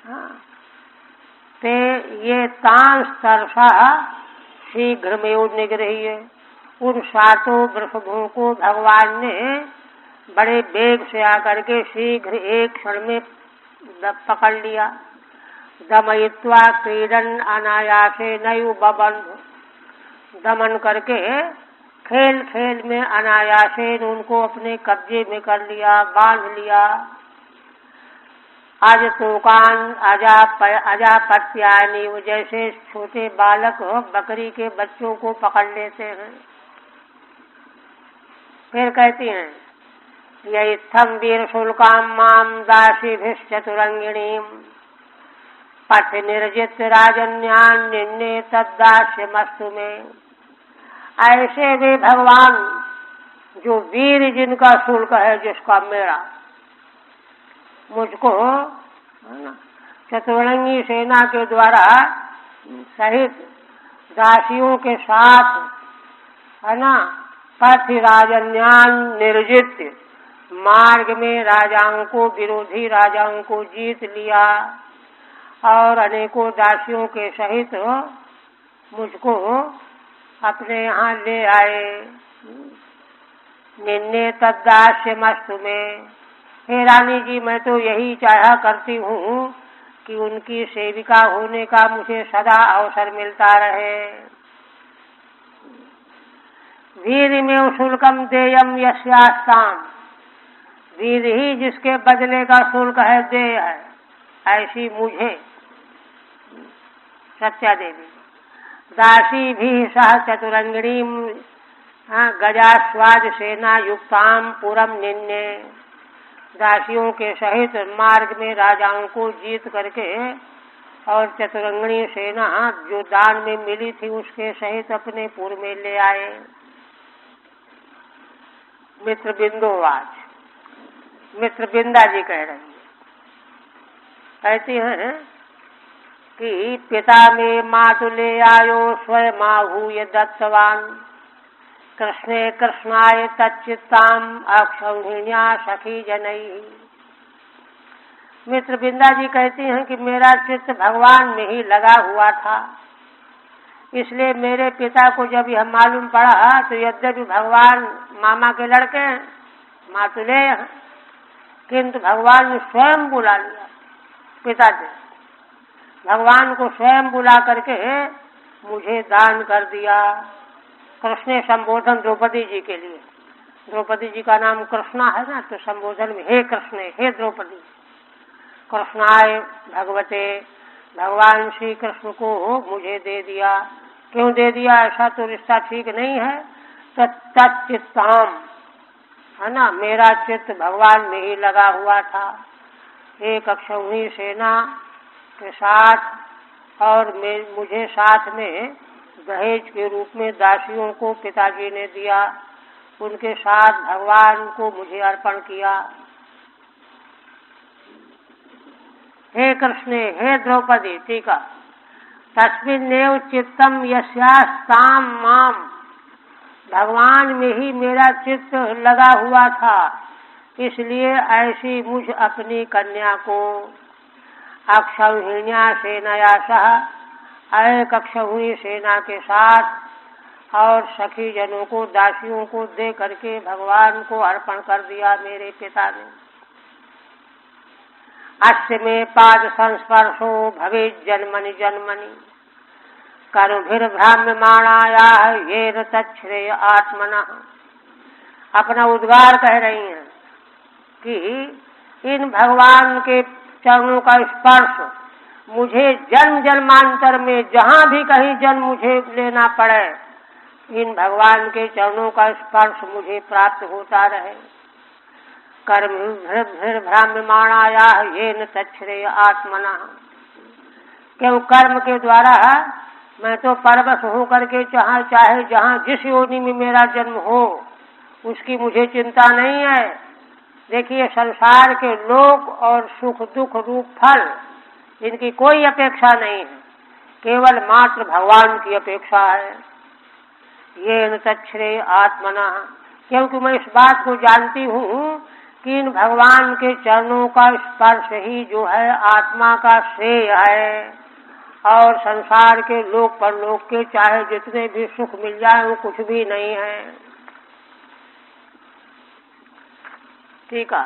हाँ। ते ये तान सरसा शीघ्र में निगृह्य, उन 7 वृषभों को भगवान ने बड़े वेग से आकर के शीघ्र एक क्षण में पकड़ लिया। दमयित्वा क्रीडन अनायासे नयु बबंध, दमन करके खेल में अनायासे उनको अपने कब्जे में कर लिया, बांध लिया। आज तोकान अजापत्यानी, जैसे छोटे बालक बकरी के बच्चों को पकड़ लेते हैं। फिर कहती हैं, यथम वीर शुल्काम माम दासीभिश्चतुरंगिणीम, पथ निर्जित राजन्यान निन्ने तद्दास्यमस्तु में। ऐसे वे भगवान जो वीर, जिनका शुल्क है, जिसका मेरा, मुझको चतुरंगी सेना के द्वारा सहित दासियों के साथ है ना, पथ राजन्यान निर्जित, मार्ग में राजाओं को, विरोधी राजाओं को जीत लिया, और अनेकों दासियों के सहित मुझको अपने यहाँ ले आए। निन्ने तद्दास्यमस्तु में, हे रानी जी, मैं तो यही चाहा करती हूँ कि उनकी सेविका होने का मुझे सदा अवसर मिलता रहे। वीर में शुल्कम देयम यस्यास्ताम, वीर ही जिसके बदले का शुल्क है, देय है, ऐसी मुझे सत्या देवी। दासी भी सह चतुरंगिणी गजास्वाद सेना युक्ताम पुरम निन्ने, दासियों के सहित मार्ग में राजाओं को जीत करके और चतुरंगिणी सेना जो दान में मिली थी उसके सहित अपने पुर में ले आए। मित्र बिंदुवाच, मित्र बिंदा जी कह रही है, कहती हैं कि पिता में मातुले आयो स्वयं आहूय दत्तवान, कृष्णे कृष्णाय तच्चित्ताम अक्षौहिण्या सखी जनई। मित्र बिंदा जी कहती हैं कि मेरा चित्त भगवान में ही लगा हुआ था, इसलिए मेरे पिता को जब यह मालूम पड़ा तो यद्यपि भगवान मामा के लड़के हैं, मातुले हैं, किंतु भगवान ने स्वयं बुला लिया। पिताजी भगवान को स्वयं बुला करके मुझे दान कर दिया। कृष्ण संबोधन द्रौपदी जी के लिए, द्रौपदी जी का नाम कृष्णा है ना, तो संबोधन में हे कृष्ण, हे द्रौपदी, कृष्णाय भगवते, भगवान श्री कृष्ण को मुझे दे दिया। क्यों दे दिया? ऐसा तो रिश्ता ठीक नहीं है। तच्चित्ताम, है ना, मेरा चित्त भगवान में ही लगा हुआ था। एक अक्षौहिणी सेना के साथ और मुझे साथ में दहेज के रूप में दासियों को पिताजी ने दिया, उनके साथ भगवान को मुझे अर्पण किया। हे कृष्णे, हे द्रौपदी, टीका, तस्मिन्नेव चित्तम यस्यास्ताम माम, भगवान में ही मेरा चित्त लगा हुआ था, इसलिए ऐसी मुझ अपनी कन्या को अक्षौहिण्या सेनया सह, एक अक्षौहिणी सेना के साथ और सखी जनों को, दासियों को दे करके भगवान को अर्पण कर दिया मेरे पिता ने। अस्य में पाद संस्पर्शो भवे जन्मनि जन्मनि, कर्मभिर्भ्राम्यमाणाया येन तच्छ्रेय आत्मनः। अपना उद्गार कह रही हैं कि इन भगवान के चरणों का स्पर्श मुझे जन्म जन्मांतर में जहाँ भी कहीं जन्म मुझे लेना पड़े, इन भगवान के चरणों का स्पर्श मुझे प्राप्त होता रहे। कर्मभिर्भ्राम्यमाणाया येन तच्छ्रेय आत्मनः, क्यों कर्म के द्वारा मैं तो परवश हो करके चाहे जहाँ जिस योनि में मेरा जन्म हो उसकी मुझे चिंता नहीं है। देखिए, संसार के लोक और सुख दुख रूप फल, इनकी कोई अपेक्षा नहीं है, केवल मात्र भगवान की अपेक्षा है। येन तच्छ्रेय आत्मनः, क्योंकि मैं इस बात को जानती हूँ कि इन भगवान के चरणों का स्पर्श ही जो है आत्मा का श्रेय है, और संसार के लोक परलोक के चाहे जितने भी सुख मिल जाए वो कुछ भी नहीं है। ठीक है।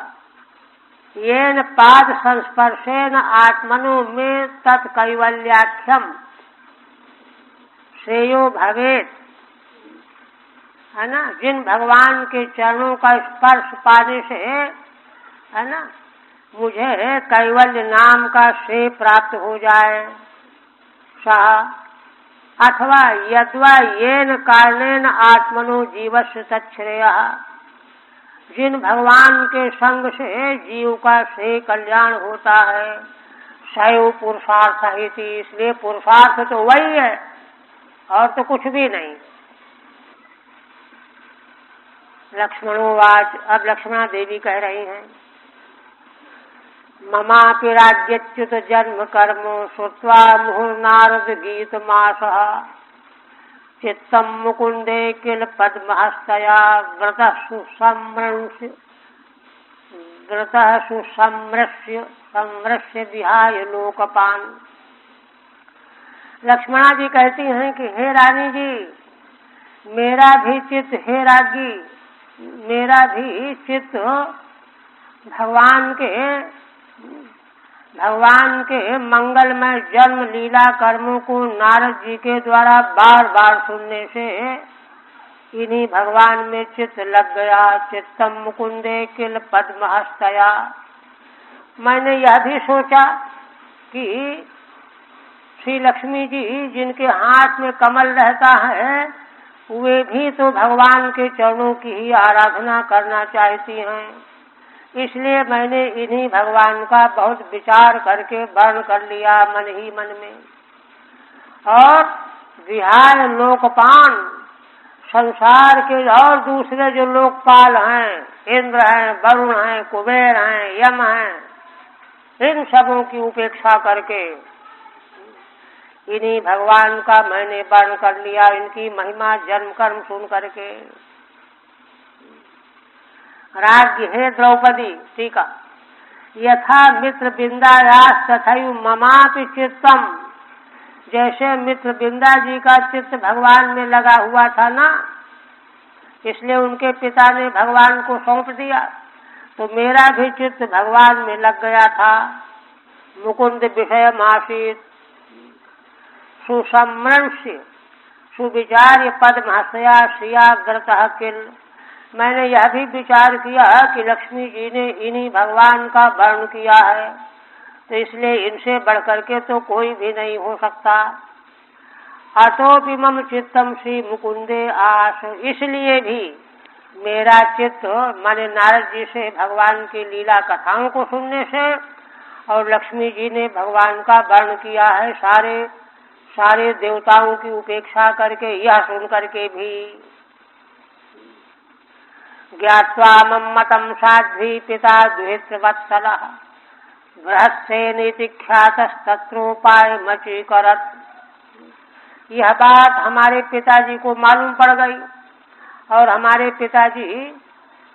येन पाद संस्पर्शेन आत्मनो में तत्कैवल्याख्यम श्रेयो भवेत, है ना, जिन भगवान के चरणों का स्पर्श पाने से, है ना, मुझे कैवल्य नाम का श्रेय प्राप्त हो जाए। सह अथवा यद्वा येन कारणेन आत्मनो जीवस्य तच्छ्रेयः, जिन भगवान के संग से जीव का श्रेय कल्याण होता है, सैव पुरुषार्थ हिति, इसलिए पुरुषार्थ तो वही है और तो कुछ भी नहीं। लक्ष्मणोवाच, अब लक्ष्मणा देवी कह रही हैं, ममापि राज्यच्युत जन्म कर्म श्रुत्वा मुहुर्नारद गीत मासः, चित्तम मुकुंदे किल पद्महस्तया व्रतः सुसंरक्ष्य विहाय लोकपान। लक्ष्मणा जी कहती हैं कि हे रानी जी, मेरा भी चित्त, हे राज्ञी, मेरा भी चित्त भगवान के मंगलमय जन्म लीला कर्मों को नारद जी के द्वारा बार बार सुनने से इन्हीं भगवान में चित्त लग गया। चित्तम मुकुंदे किल पद्महस्तया, मैंने यह भी सोचा कि श्री लक्ष्मी जी जिनके हाथ में कमल रहता है, वे भी तो भगवान के चरणों की ही आराधना करना चाहती हैं, इसलिए मैंने इन्हीं भगवान का बहुत विचार करके वर्ण कर लिया मन ही मन में। और विहाय लोकपान, संसार के और दूसरे जो लोकपाल हैं, इंद्र हैं, वरुण हैं, कुबेर हैं, यम हैं, इन सबों की उपेक्षा करके इन्हीं भगवान का मैंने वर्ण कर लिया, इनकी महिमा जन्म कर्म सुन करके। राज्ञ, हे द्रौपदी, ठीक है, यथा मित्र बिंदायास तथैव ममापि चित्तम, जैसे मित्र बिंदा जी का चित्त भगवान में लगा हुआ था ना, इसलिए उनके पिता ने भगवान को सौंप दिया, तो मेरा भी चित्त भगवान में लग गया था। मुकुंद विषय मासीत सुसंरक्ष्य सुविचार्य पद्महस्तया श्रियाग्रतः किल, मैंने यह भी विचार किया कि लक्ष्मी जी ने इन्हीं भगवान का वर्ण किया है, तो इसलिए इनसे बढ़कर के तो कोई भी नहीं हो सकता। अतोपि मम चित्तम श्री मुकुंदे आश, इसलिए भी मेरा चित्त माने नारद जी से भगवान की लीला कथाओं को सुनने से, और लक्ष्मी जी ने भगवान का वर्ण किया है सारे देवताओं की उपेक्षा करके, यह सुन करके भी ज्ञात्वा मम्मतं साध्वी पिता दुहितृवत्सलः बृहत्सेनीति ख्यातस्तत्रोपाय मचीकरत्। यह बात हमारे पिताजी को मालूम पड़ गई, और हमारे पिताजी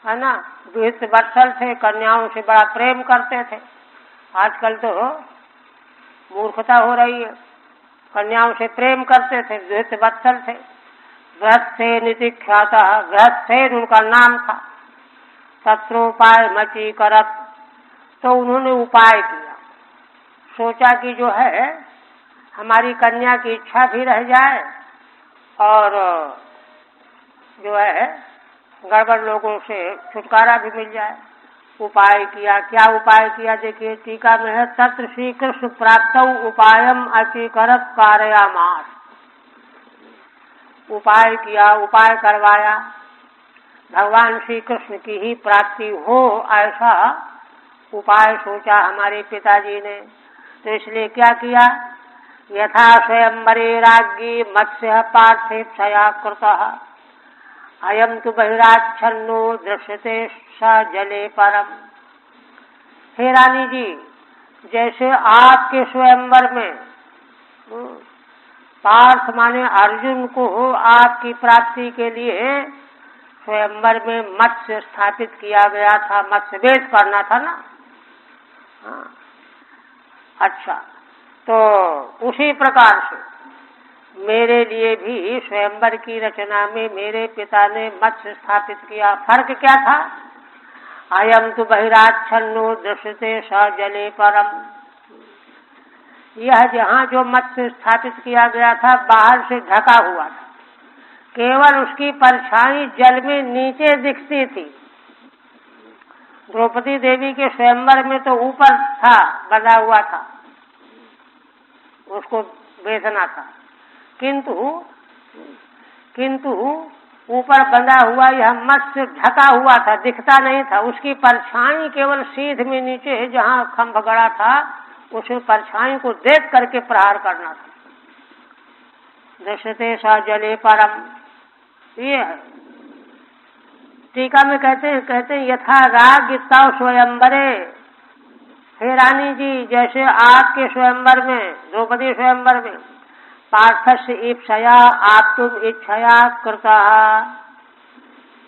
है ना दुहित वत्सल थे, कन्याओं से बड़ा प्रेम करते थे। आजकल तो मूर्खता हो रही है, कन्याओं से प्रेम करते थे, दुहित वत्सल थे। बृहत्सेन इति ख्यातः, बृहत्सेन उनका नाम था। तत्रोपाय मचीकरत्, तो उन्होंने उपाय किया, सोचा कि जो है हमारी कन्या की इच्छा भी रह जाए और जो है गड़बड़ लोगों से छुटकारा भी मिल जाए। उपाय किया, क्या उपाय किया देखिए टीका में है, तत्र श्री कृष्ण प्राप्तौ उपायम अचीकरत् कारयामास। उपाय किया, उपाय करवाया, भगवान श्री कृष्ण की ही प्राप्ति हो ऐसा उपाय सोचा हमारे पिताजी ने। तो इसलिए क्या किया, यथा स्वयंवरे राज्ञी मत्स्य पार्थेप्सया कृतः अयम तु बहिराच्छन्नो दृश्यते स जले परम। हे रानी जी, जैसे आपके स्वयंवर में पार्थ माने अर्जुन को आपकी प्राप्ति के लिए स्वयंवर में मत्स्य स्थापित किया गया था, मत्स्य वेद करना था ना। हाँ। अच्छा, तो उसी प्रकार से मेरे लिए भी स्वयंवर की रचना में मेरे पिता ने मत्स्य स्थापित किया। फर्क क्या था, अयम तु बहिराच्छन्नो दृश्यते स जले परम। यह जहाँ जो मत्स्य स्थापित किया गया था बाहर से ढका हुआ था, केवल उसकी परछाई जल में नीचे दिखती थी। द्रौपदी देवी के स्वयंवर में तो ऊपर था, बंधा हुआ था, उसको बेचना था, किंतु ऊपर बंधा हुआ यह मत्स्य ढका हुआ था, दिखता नहीं था। उसकी परछाई केवल सीध में नीचे जहाँ खंभ गड़ा था उस परछाई को देख करके प्रहार करना था। दृश्यते स जले परम, ये है। टीका में कहते हैं यथा राज्ञ स्वयंवरे, हे रानी जी, जैसे आपके स्वयंवर में, द्रौपदी स्वयंवर में पार्थस्य इप्सया आप तुम इच्छया कृता,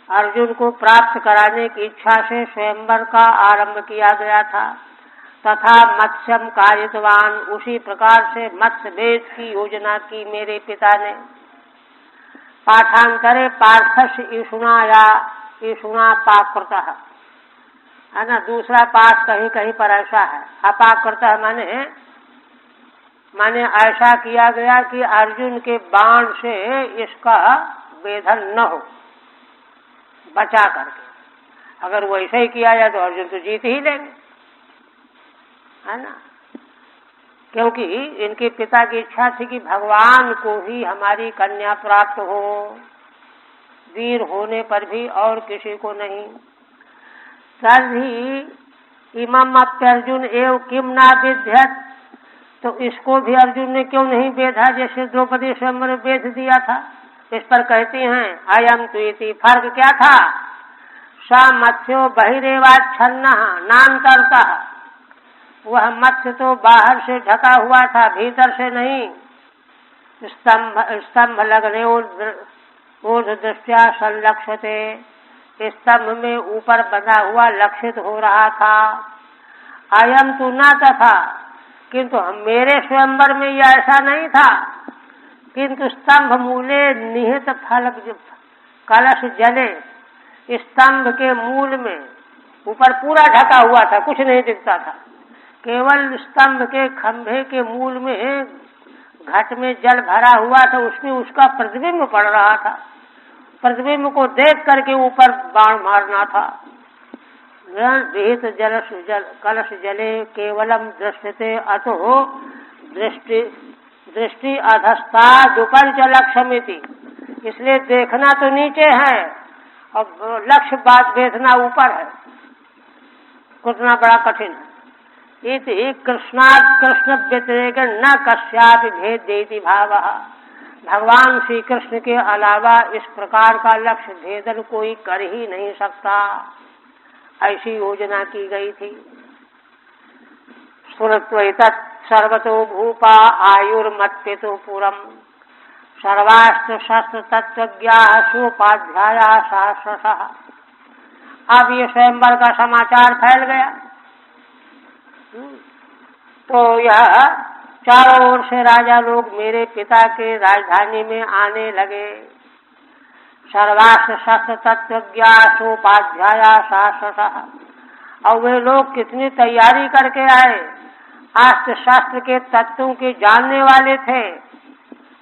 अर्जुन को प्राप्त कराने की इच्छा से स्वयंवर का आरंभ किया गया था। तथा मत्स्यम कारितवान, उसी प्रकार से मत्स्य वेद की योजना की मेरे पिता ने। पाठांतरे पार्थस्य ईशुना पाकृतः, है ना, दूसरा पाठ कहीं कहीं पर ऐसा है, अपाकृतः माने ऐसा किया गया कि अर्जुन के बाण से इसका वेधन न हो, बचा करके। अगर वैसे ही किया जाए तो अर्जुन तो जीत ही लेंगे, है ना, क्योंकि इनके पिता की इच्छा थी कि भगवान को ही हमारी कन्या प्राप्त हो, वीर होने पर भी और किसी को नहीं। तर्हि इमम अप्यर्जुन एव किम ना विद्यत, तो इसको भी अर्जुन ने क्यों नहीं बेधा जैसे द्रौपदी स्वयंवर में बेध दिया था। इस पर कहती हैं अयम तु इति, फर्क क्या था, सा मत्स्यो बहिरेवाच्छन्न नान्तरतः, वह मत्स्य तो बाहर से ढका हुआ था, भीतर से नहीं। स्तंभ लगने ऊर्ध्व दृष्टया संलक्ष्यते, स्तंभ में ऊपर बंधा हुआ लक्षित हो रहा था। अयम तु न तथा, किंतु मेरे स्वयंवर में यह ऐसा नहीं था। किंतु स्तंभ मूले निहित फलक कलश जले, स्तंभ के मूल में ऊपर पूरा ढका हुआ था, कुछ नहीं दिखता था, केवल स्तंभ के खंभे के मूल में घट में जल भरा हुआ था, उसमें उसका प्रतिबिंब पड़ रहा था। प्रतिबिंब को देख करके ऊपर बाण मारना था। विहित कलश जले केवलम दृश्यते अतो दृष्टि अधस्ता दुपंच लक्ष्यमिति। इसलिए देखना तो नीचे है और लक्ष्य बात देखना ऊपर है, कितना बड़ा कठिन है। इति कृष्णात् कृष्ण व्यतिरेक न कस्यापि भेद देति भावः। भगवान श्री कृष्ण के अलावा इस प्रकार का लक्ष्य भेदन कोई कर ही नहीं सकता, ऐसी योजना की गई थी। स्फुरत्वैतत् सर्वतो भूपा आयुर्मत्पेतु पुरम् सर्वास्त्र शस्त्र तत्वज्ञाः सोपाध्याया सहस्रशः। अब ये स्वयंवर का समाचार फैल गया तो यह चारों ओर से राजा लोग मेरे पिता के राजधानी में आने लगे। सर्वास्त्र शस्त्र तत्वज्ञा सोपाध्याया सहस्रशः। और वे लोग कितनी तैयारी करके आए, अस्त्र शास्त्र के तत्वों के जानने वाले थे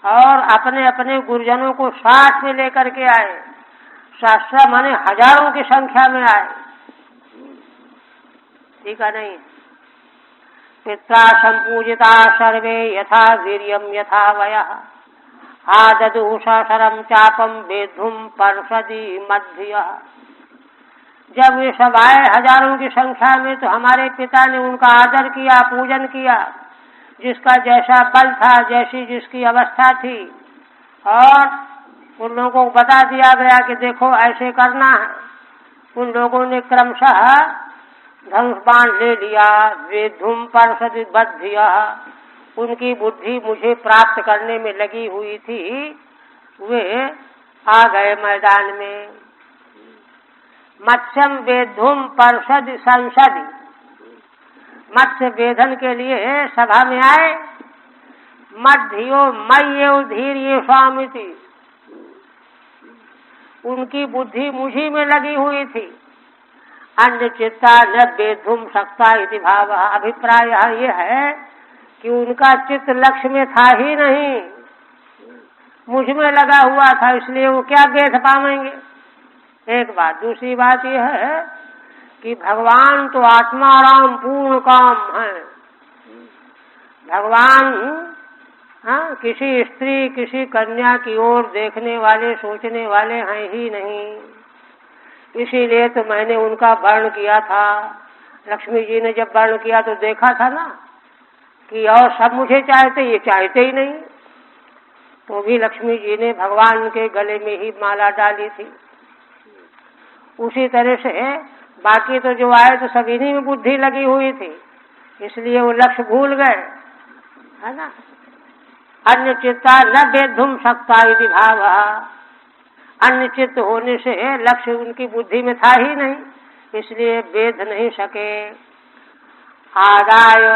और अपने अपने गुरुजनों को साथ में लेकर के आए। शास्त्र माने हजारों की संख्या में आए, ठीक है नहीं। पिता संपूजिता सर्वे यथा वीर्यम यथा वयः आददु सहस्रम चापम वेद्धुम परषदि मध्यः। जब वे सब आए हजारों की संख्या में तो हमारे पिता ने उनका आदर किया, पूजन किया, जिसका जैसा बल था, जैसी जिसकी अवस्था थी, और उन लोगों को बता दिया गया कि देखो ऐसे करना है। उन लोगों ने क्रमशः धनुष बाण ले लिया। वेद्धुम परषदि मध्यः। उनकी बुद्धि मुझे प्राप्त करने में लगी हुई थी, वे आ गए मैदान में। मत्स्यम वेद्धुम परषदि संसदि। मत्स्य वेधन के लिए सभा में आए। मध्यो मय्येव धीर्ये स्वामिति। उनकी बुद्धि मुझी में लगी हुई थी। अन्य चित्ता न वेद्धुम शक्ता इति भाव। अभिप्राय ये है कि उनका चित्त लक्ष्य में था ही नहीं, मुझ में लगा हुआ था, इसलिए वो क्या वेध पाएंगे। एक बात। दूसरी बात यह है कि भगवान तो आत्माराम पूर्ण काम है। भगवान किसी स्त्री किसी कन्या की ओर देखने वाले सोचने वाले हैं ही नहीं। इसीलिए तो मैंने उनका वर्ण किया था। लक्ष्मी जी ने जब वर्ण किया तो देखा था ना कि और सब मुझे चाहते, ये चाहते ही नहीं। तो भी लक्ष्मी जी ने भगवान के गले में ही माला डाली थी। उसी तरह से बाकी तो जो आए तो सब इन्हीं में बुद्धि लगी हुई थी, इसलिए वो लक्ष्य भूल गए, है ना। अन्य चित्ता न वेद्धुम शक्ता इति भावः। अन्य चित्त होने से लक्ष्य उनकी बुद्धि में था ही नहीं, इसलिए वेध नहीं सके। आदाय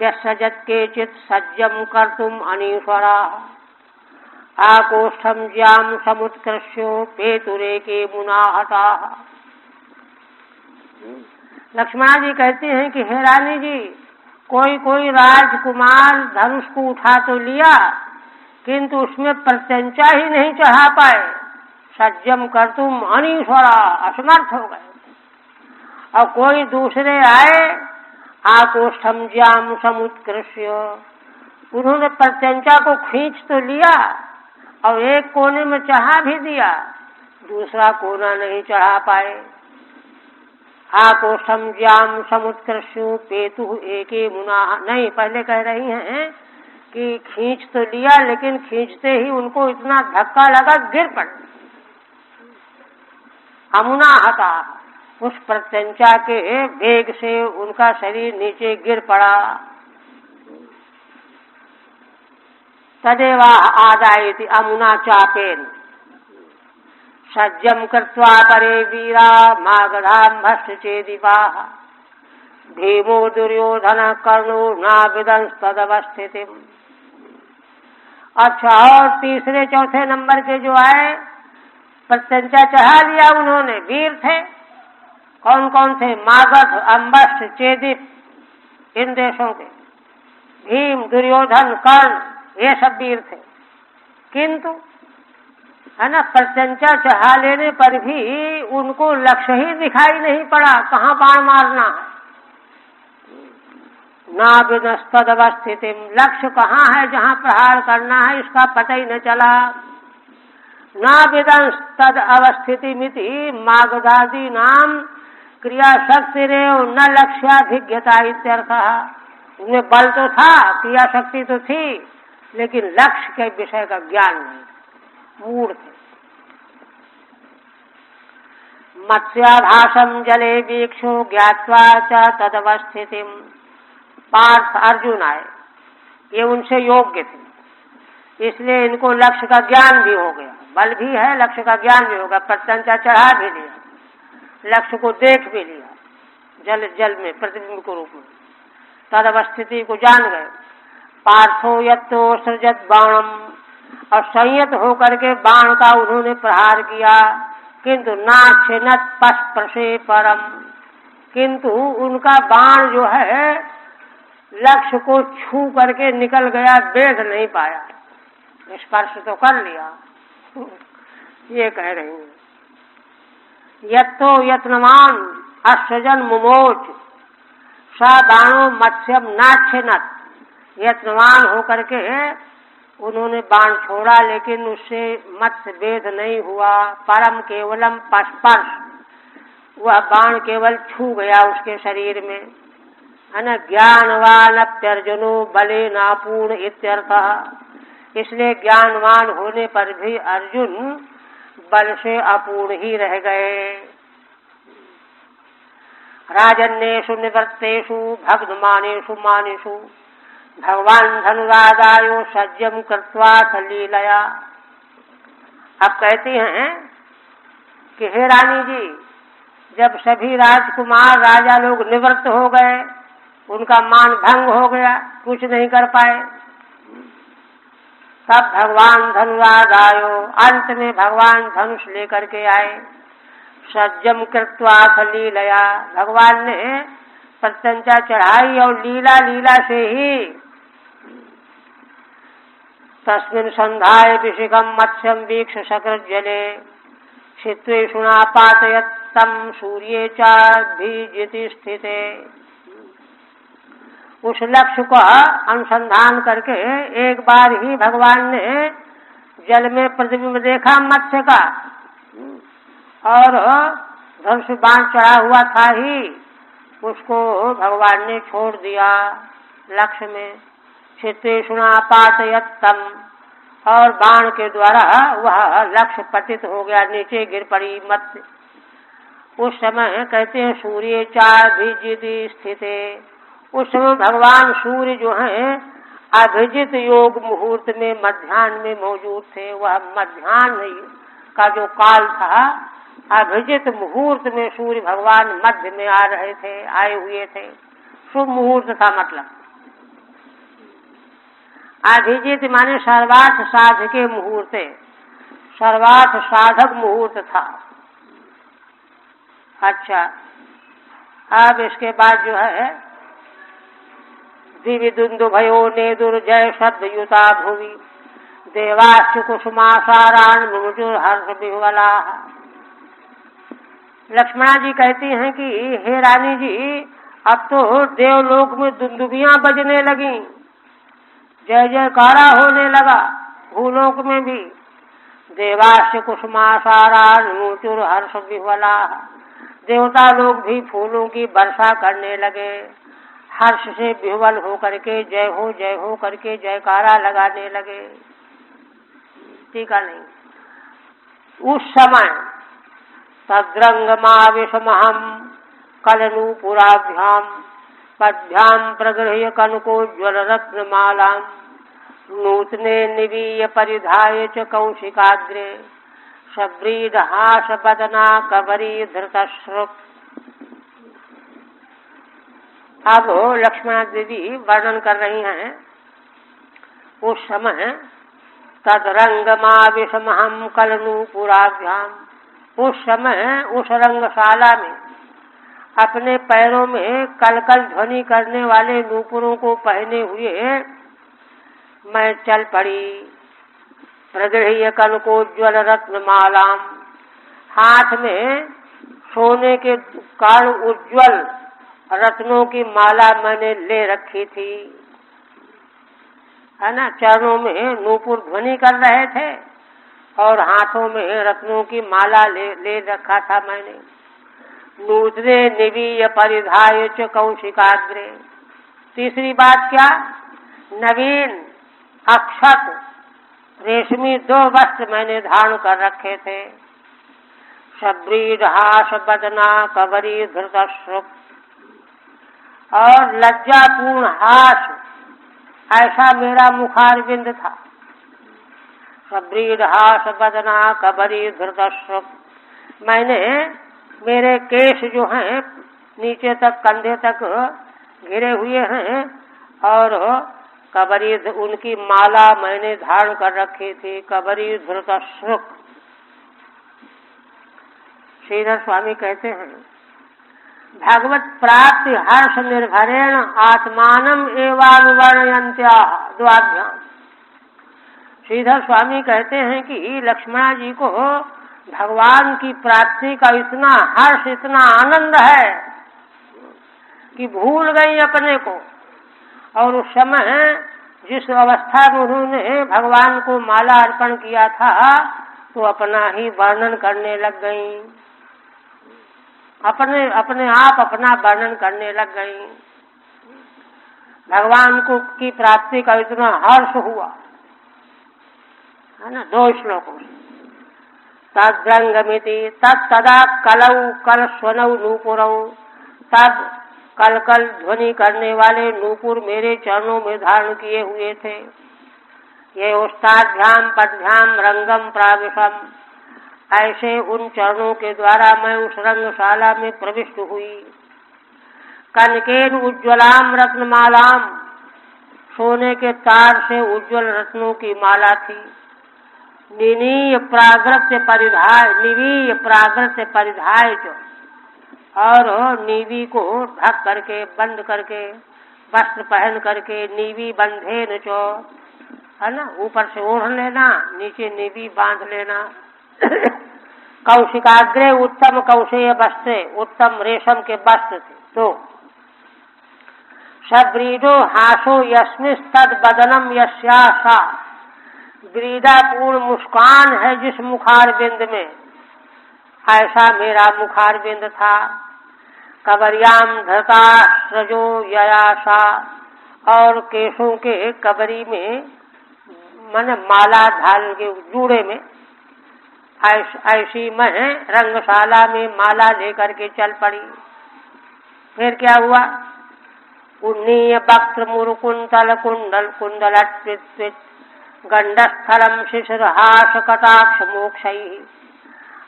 व्यसजत केचित् सज्जम कर्तुम अनीश्वरा आकोष्ठम ज्याम समुत्कृष्यो पेतुरेके मुनाहता। लक्ष्मण जी कहते हैं कि हे रानी जी, कोई कोई राजकुमार धनुष को उठा तो लिया, किंतु उसमें प्रत्यंचा ही नहीं चढ़ा पाए। सज्जम कर्तुम अनीश्वरा, असमर्थ हो गए। और कोई दूसरे आए, आकोष्ठम ज्याम समुत्कृष्य, उन्होंने प्रत्यंचा को खींच तो लिया और एक कोने में चढ़ा भी दिया, दूसरा कोना नहीं चढ़ा पाए। आकोष्ठम ज्याम समुत्कृष्य पेतु एके मुनाह। नहीं, पहले कह रही हैं कि खींच तो लिया, लेकिन खींचते ही उनको इतना धक्का लगा गिर पड़े। अमुनाहता, उस प्रत्यंचा के वेग से उनका शरीर नीचे गिर पड़ा। तदेवा आदायति अमुना चापेन सज्जम कृत्वा परे वीरा मागधाम भस्य चेदिवाः भीमो दुर्योधन कर्णो नाविदंस तदवस्थितिम। अच्छा, और तीसरे चौथे नंबर के जो आए, प्रत्यंचा चढ़ा लिया उन्होंने, वीर थे। कौन कौन थे? मागध, अम्बस, चेदिप, इन देशों के। भीम, दुर्योधन, कर्ण, ये सब वीर थे। किंतु है ना, प्रत्यंचा चढ़ा लेने पर भी उनको लक्ष्य ही दिखाई नहीं पड़ा, कहाँ बाण मारना है। ना विनस्तद अवस्थिति, लक्ष्य कहाँ है जहाँ प्रहार करना है इसका पता ही न चला। ना विदंस्तद अवस्थिति मिति मागधादि नाम क्रिया शक्ति रेव न लक्ष्याभिज्ञता इत्यर्थः। उनमें बल तो था, क्रिया शक्ति तो थी, लेकिन लक्ष्य के विषय का ज्ञान नहीं, मूढ़ थे। मत्स्याभासम जले वीक्षु ज्ञात्वा च तदवस्थितिम। पार्थ अर्जुन आए, ये उनसे योग्य थे, इसलिए इनको लक्ष्य का ज्ञान भी हो गया, बल भी है, लक्ष्य का ज्ञान भी होगा, प्रत्यंचा चढ़ा भी लिया, लक्ष्य को देख भी लिया, जल में प्रतिबिंब के रूप में, तद अवस्थिति को जान गए। पार्थो यत्तो सृजत बाणम, और संयत होकर के बाण का उन्होंने प्रहार किया, किंतु नाक्षिणत पस्पृशे परम, किंतु उनका बाण जो है लक्ष्य को छू करके निकल गया, बेध नहीं पाया, स्पर्श तो कर लिया। ये कह रही हूँ, यत्तो यत्नवान अश्वजन मुमोच सा बाणो मत्स्यम नाक्षिणत, यत्नवान होकर के उन्होंने बाण छोड़ा, लेकिन उससे मत्स्य भेद नहीं हुआ। परम केवलम स्पर्श, वह बाण केवल छू गया उसके शरीर में, है ना। ज्ञानवान अप्यर्जुनो बले नापूर्ण इत्यर्थः, इसलिए ज्ञानवान होने पर भी अर्जुन बल से अपूर्ण ही रह गए। राजन्येषु निवृत्तेषु भग्नमानेषु मानेषु भगवान धनुरादायो सज्जम कृत्वा सलीलया। अब कहती हैं कि हे रानी जी, जब सभी राजकुमार राजा लोग निवृत्त हो गए, उनका मान भंग हो गया, कुछ नहीं कर पाए, तब भगवान धनुरादायो, अंत में भगवान धनुष लेकर के आए, सज्जम कृत्वा सलीलया, भगवान ने प्रत्यंचा चढ़ाई और लीला लीला से ही तस्मिन् संधाय विशिखम मत्स्यम वीक्ष सकृत जले क्षित्वेषुणा पातयत्तम सूर्ये चाभिजिति स्थिते। उस लक्ष्य का अनुसंधान करके एक बार ही भगवान ने जल में प्रतिबिंब देखा मत्स्य का, और धनुष बाण चढ़ा हुआ था ही, उसको भगवान ने छोड़ दिया लक्ष्य में। क्षित्वेषुणा पातयत्तम, और बाण के द्वारा वह लक्ष्य पतित हो गया, नीचे गिर पड़ी मत्स्य। उस समय कहते हैं सूर्य चाभिजिति स्थिते, उस समय भगवान सूर्य जो है अभिजित योग मुहूर्त में मध्याह्न में मौजूद थे। वह मध्याह्न का जो काल था, अभिजित मुहूर्त में सूर्य भगवान मध्य में आ रहे थे, आए हुए थे, शुभ मुहूर्त था। मतलब अभिजित माने सर्वार्थ साधके मुहूर्ते, सर्वार्थ साधक मुहूर्त था। अच्छा, अब इसके बाद जो है दिव्य दुंदुभयो ने दुर्जय शब्द युता भूमि देवाश्च कुसुमासारान मुमुचुर हर्ष विह्वला। लक्ष्मणा जी कहती हैं कि हे रानी जी, अब तो देवलोक में दुंदुभियां बजने लगी, जय जयकारा होने लगा, भूलोक में भी। देवाश्च कुसुमासारान मुमुचुर हर्ष विह्वला, देवता लोग भी फूलों की वर्षा करने लगे, हर्ष से विह्वल होकर के जय हो करके जयकारा लगाने लगे। टीका नहीं। उस समय तद्रंगमाविषमहं कलनूपुराभ्याम पद्भ्याम प्रगृह्य कनकोज्ज्वल रत्नमालां नूतने निवीय परिधाय च कौशिकाग्रे सव्रीडहास बदना कबरी धृतश्रुत। अब लक्ष्मण देवी वर्णन कर रही हैं, उस समय तदरंगमाविषमहं कलनूपुराभ्याम, उस समय उस रंगशाला में अपने पैरों में कलकल ध्वनि करने वाले नूपुरों को पहने हुए मैं चल पड़ी। प्रगृह्य कनकोज्ज्वल रत्नमालाम, हाथ में सोने के कण उज्ज्वल रत्नों की माला मैंने ले रखी थी, है ना। चरणों में नूपुर ध्वनि कर रहे थे और हाथों में रत्नों की माला ले रखा था मैंने। नूतने निवीय परिधाय च कौशिकाग्रे, तीसरी बात क्या, नवीन अक्षत रेशमी 2 वस्त्र मैंने धारण कर रखे थे। शब्रीड हास बदना कबरी धृतश्रुक, और लज्जापूर्ण हास ऐसा मेरा मुखारविंद था। शब्रीड हास बदना कबरी धृतश्रुक, मैंने मेरे केश जो हैं नीचे तक कंधे तक घिरे हुए हैं और कबरी उनकी माला मैंने धारण कर रखी थी। कबरी धृतश्रुक। श्रीधर स्वामी कहते हैं भगवत प्राप्ति हर्ष निर्भरेण आत्मानम एवानुवर्णयन्त्या द्वाभ्याम। श्रीधर स्वामी कहते हैं कि लक्ष्मणा जी को भगवान की प्राप्ति का इतना हर्ष, इतना आनंद है कि भूल गई अपने को, और उस समय जिस अवस्था में उन्होंने भगवान को माला अर्पण किया था तो अपना ही वर्णन करने लग गई, अपने आप अपना वर्णन करने लग गई। भगवान को की प्राप्ति का इतना हर्ष हुआ, है ना। 2 श्लोकों से तद्रंगमिति तदा कलौ कल स्वनौ नूपुरौ, तब कल कल ध्वनि करने वाले नूपुर मेरे चरणों में धारण किए हुए थे। ये उस्ताभ्याम पदभ्याम रंगम प्राविशम, ऐसे उन चरणों के द्वारा मैं उस रंगशाला में प्रविष्ट हुई। कनकेन उज्ज्वलाम रत्नमालाम, सोने के तार से उज्ज्वल रत्नों की माला थी। निवीय प्राग्रत परिधाय जो, और नीवी को ढक करके बंद करके वस्त्र पहन करके नीवी बंधे जो, है ना, ऊपर से ओढ़ लेना, नीचे नीवी बांध लेना। कौशिकाग्रे उत्तम कौशेय वस्त्रे, उत्तम रेशम के वस्त्र थे। तो सब्रीडो हासो यस्मिस्तद बदनम यस्यासा, व्रीडापूर्ण मुस्कान है जिस मुखारविंद में, ऐसा मेरा मुखारविंद था। कबरियाम धृता सजो ययासा, और केशों के कबरी में मन माला ढाल के जूड़े में, ऐसी मैं रंगशाला में माला लेकर के चल पड़ी। फिर क्या हुआ, उन्नीय वक्त्र मुरुकुंतल कुंडल कुंडल गंडस्थलम शिशिरहास कटाक्ष मोक्षैः,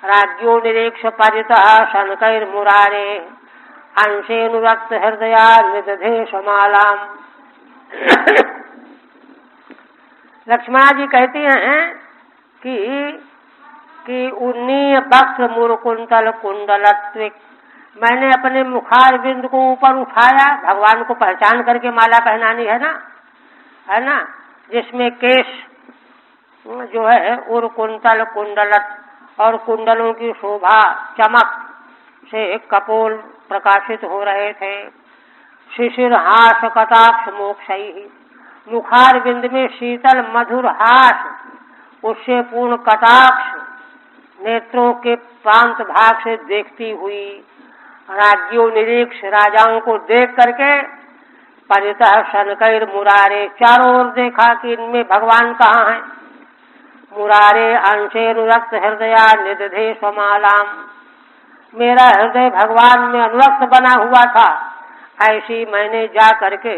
राज्यो निरीक्ष परितः शनकैर्मुरारे, अंशेनुरक्त हृदया निदधे समालाम। लक्ष्मणा जी कहती हैं कि उन्नीय वक्त्र मुरुकुंतल कुंडलत्विक, मैंने अपने मुखारविंद को ऊपर उठाया, भगवान को पहचान करके माला पहनानी है ना, जिसमें केश जो है उरुकुंतल कुंडलत, और कुंडलों की शोभा चमक से कपोल प्रकाशित हो रहे थे। शिशिर हास कटाक्ष मोक्षैः, मुखारविंद में शीतल मधुर हास, उससे पूर्ण कटाक्ष नेत्रों के प्रांत भाग से देखती हुई। राज्यों निरीक्ष, राजाओं को देख करके, परितः शनकैर मुरारे, चारों ओर देखा कि इनमें भगवान कहाँ हैं। मुरारे अंशेनुरक्त हृदया निदधे स्वमालाम, मेरा हृदय भगवान में अनुरक्त बना हुआ था, ऐसी मैंने जा करके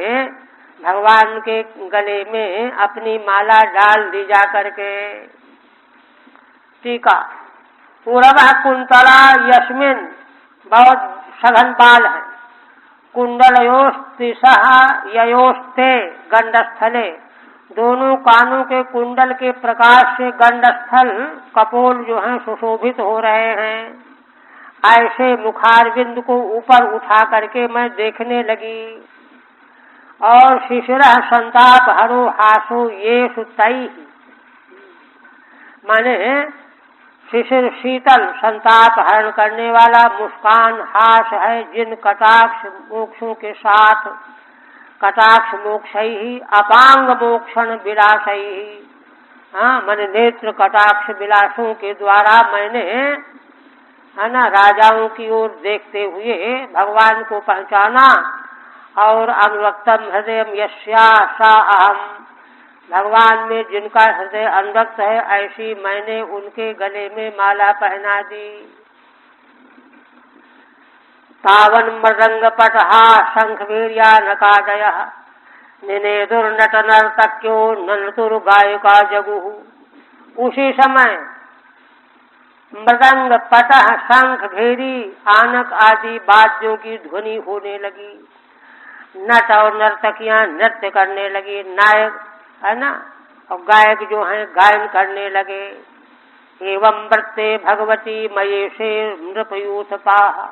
भगवान के गले में अपनी माला डाल दी जा करके। टीका, पूर्व कुंतला यस्मिन, बहुत सघन बाल है, कुंडलयोस्तिसह ययोस्ते गंडस्थले, दोनों कानों के कुंडल के प्रकाश से गंडस्थल कपोल जो हैं सुशोभित हो रहे हैं। ऐसे मुखारविंद को ऊपर उठा करके मैं देखने लगी। और शिशिर संताप हरो हासो ये सुतई, माने शिशिर शीतल संताप हरण करने वाला मुस्कान हास है जिन कटाक्ष मोक्षों के साथ। कटाक्ष मोक्षई अपांग मोक्षण विलासई। हाँ, मैंने नेत्र कटाक्ष विलासों के द्वारा मैंने, है ना, राजाओं की ओर देखते हुए भगवान को पहचाना। और अनुरक्तम हृदय यस्या सा अहम, भगवान में जिनका हृदय अनुरक्त है ऐसी मैंने उनके गले में माला पहना दी। तावन मृदंग पटहा शंख वीर्या नकादयः निनेदुर्नट नर्तक्यो नर्तुर गायिका जगुः। उसी समय मृदंग पटह शंख भेरी आनक आदि वाद्यों की ध्वनि होने लगी। नट और नर्तकियां नृत्य करने लगी, नायक, है ना, और गायक जो हैं गायन करने लगे। एवं वृत्ते भगवती मयेशे नृपयूथपाः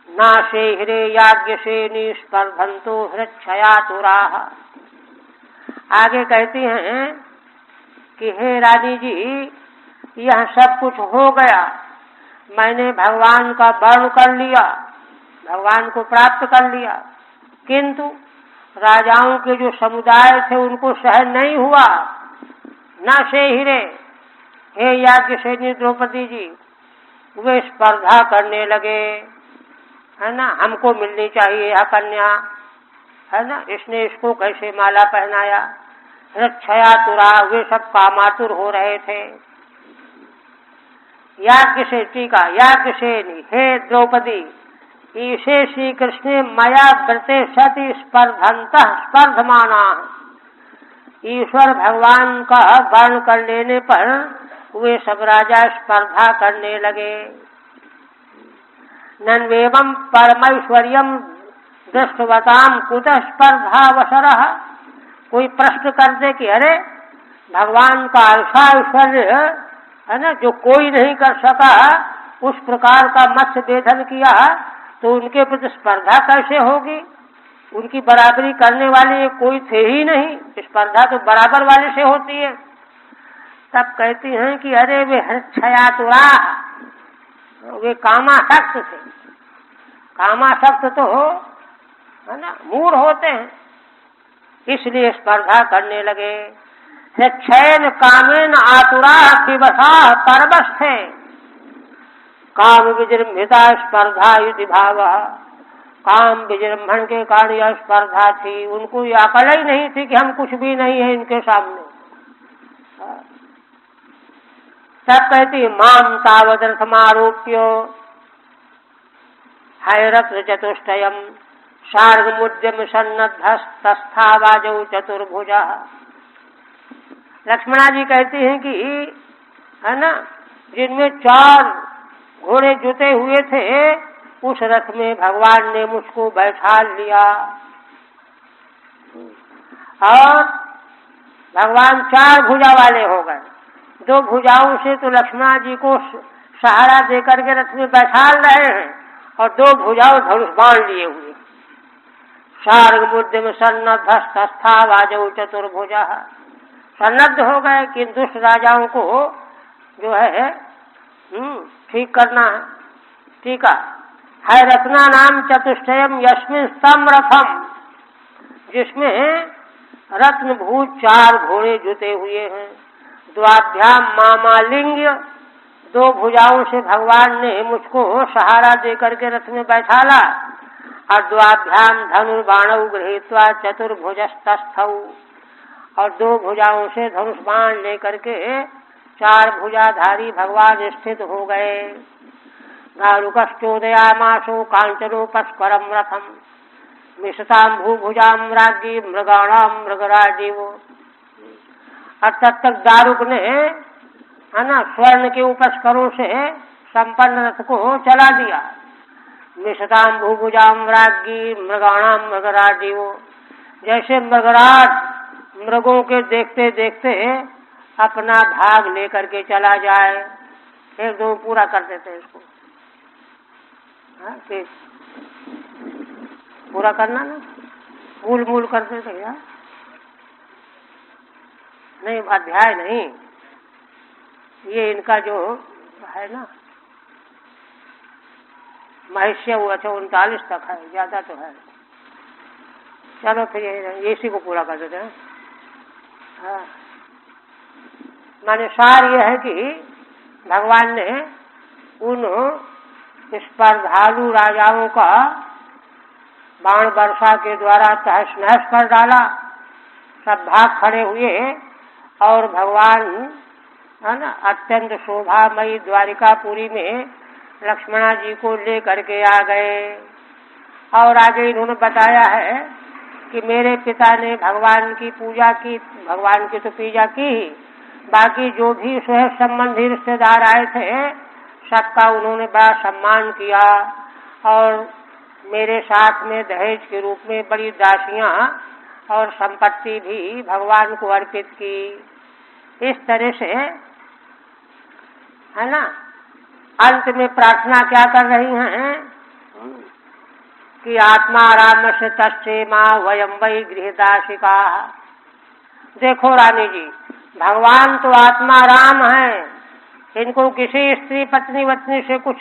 नाशे हिरे याज्ञसेनी स्पर्धंतो हृच्छयातुराः। आगे कहती हैं कि हे रानी जी, यह सब कुछ हो गया, मैंने भगवान का वर्ण कर लिया, भगवान को प्राप्त कर लिया, किंतु राजाओं के जो समुदाय थे उनको सहन नहीं हुआ। न से हिरे, हे याज्ञसेनी द्रौपदी जी, वे स्पर्धा करने लगे, है ना, हमको मिलनी चाहिए यह कन्या, है ना, इसने इसको कैसे माला पहनाया। हृच्छयातुरा, वे सब कामातुर हो रहे थे। याज्ञसेनी, हे द्रौपदी, ईशे श्री कृष्ण मया व्रते सति स्पर्धंतः स्पर्धमाना। ईश्वर भगवान का वर्ण कर लेने पर वे सब राजा स्पर्धा करने लगे। नन्वेवं परमैश्वर्यम दृष्टवताम कुतः स्पर्धावसरः। कोई प्रश्न कर दे कि अरे भगवान का ऐसा ऐश्वर्य है ना जो कोई नहीं कर सका, उस प्रकार का मत्स्य भेदन किया, तो उनके प्रति स्पर्धा कैसे होगी। उनकी बराबरी करने वाले कोई थे ही नहीं, स्पर्धा तो बराबर वाले से होती है। तब कहती हैं कि अरे वे हृच्छयातुरा, वे कामासक्त थे। कामासक्त तो है ना मूढ़ होते हैं, इसलिए स्पर्धा करने लगे। हृच्छयन कामेन आतुरा विवशा परवस्थे काम विजृंभिता स्पर्धा युति भाव। काम विजृंभण के कारण यह स्पर्धा थी, उनको ये अकल ही नहीं थी कि हम कुछ भी नहीं है इनके सामने। तब कहती माम तावदर्थमारोप्यो हैरत्र चतुष्टयम सार्गमुद्यम सन्नद्धस्तस्थावाजौ चतुर्भुजा। लक्ष्मणा जी कहती हैं कि, है ना, जिनमें 4 घोड़े जुते हुए थे, उस रथ में भगवान ने मुझको बैठा लिया। और भगवान 4 भुजा वाले हो गए। 2 भुजाओं से तो लक्ष्मणा जी को सहारा देकर के रथ में बैठा रहे हैं, और 2 भुजाओं धनुष बाण लिए हुए। सार्ग मुद्दम सन्नद्धस्तस्थावाजौ चतुर्भुजा, सन्नद्ध हो गए कि दुष्ट राजाओं को जो है ठीक करना है। ठीक है रत्ना नाम चतुष्टयम यस्मिन् स्तम रथम, जिसमें रत्नभूत 4 घोड़े जुते हुए हैं। द्वाभ्याम मामालिंग, 2 भुजाओं से भगवान ने मुझको सहारा देकर के रथ में बैठाला। और द्वाभ्याम धनुर्बाणौ गृहीत्वा चतुर्भुजस्तस्थौ, और 2 भुजाओं से धनुष बाण लेकर के 4 भुजाधारी भगवान स्थित हो गए। गारुकश्चोदयामाशो कांचनोपस्करम रथम मिशताम भूभुजाम राज्ञी मृगाणाम मृगराजीव। और तब तक दारुक ने, है ना, स्वर्ण के उपस्करों से संपन्न रथ को चला दिया। मिशताम भूभुजाम राज्ञी मृगाणाम मृगराजीव, जैसे मृगराज मृगों के देखते देखते अपना भाग लेकर के चला जाए। 1-2 पूरा कर देते हैं इसको, हाँ, पूरा करना ना, मूल कर देते यार, नहीं अध्याय नहीं, ये इनका जो है ना महस्य वो 39 तक है, ज्यादा तो है। चलो फिर इसी को पूरा कर देते हैं। हाँ, माने सार ये है कि भगवान ने उन स्पर्धालु राजाओं का बाण वर्षा के द्वारा तहस नहस कर डाला, सब भाग खड़े हुए और भगवान है ना अत्यंत शोभामयी द्वारिकापुरी में लक्ष्मणा जी को ले करके आ गए। और आगे इन्होंने बताया है कि मेरे पिता ने भगवान की पूजा की, भगवान की तो पूजा की ही, बाकी जो भी स्वयं संबंधी रिश्तेदार आए थे सबका उन्होंने बड़ा सम्मान किया और मेरे साथ में दहेज के रूप में बड़ी दासियां और संपत्ति भी भगवान को अर्पित की। इस तरह से है ना अंत में प्रार्थना क्या कर रही हैं कि आत्मा राम से तस्मा वयम वही गृहदासिका। देखो रानी जी, भगवान तो आत्मा राम है, इनको किसी स्त्री पत्नी वत्नी से कुछ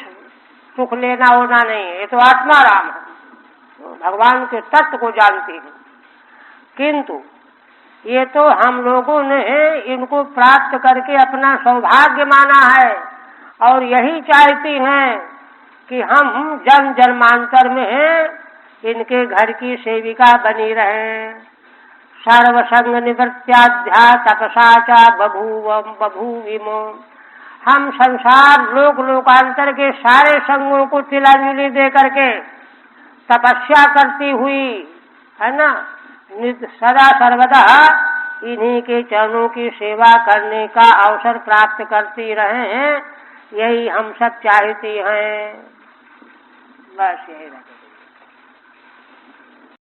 सुख लेना होना नहीं है, ये तो आत्मा राम है, भगवान के तत्व को जानती है। किंतु ये तो हम लोगों ने इनको प्राप्त करके अपना सौभाग्य माना है और यही चाहती हैं कि हम जन्म जन्मांतर में इनके घर की सेविका बनी रहें। सर्वसंग निवृत्त्याध्या तपसा च बभूविमो। हम संसार लोक लोकांतर के सारे संगों को तिलांजलि दे करके तपस्या करती हुई है ना सदा सर्वदा इन्हीं के चरणों की सेवा करने का अवसर प्राप्त करती रहें, यही हम सब चाहती हैं। बस यही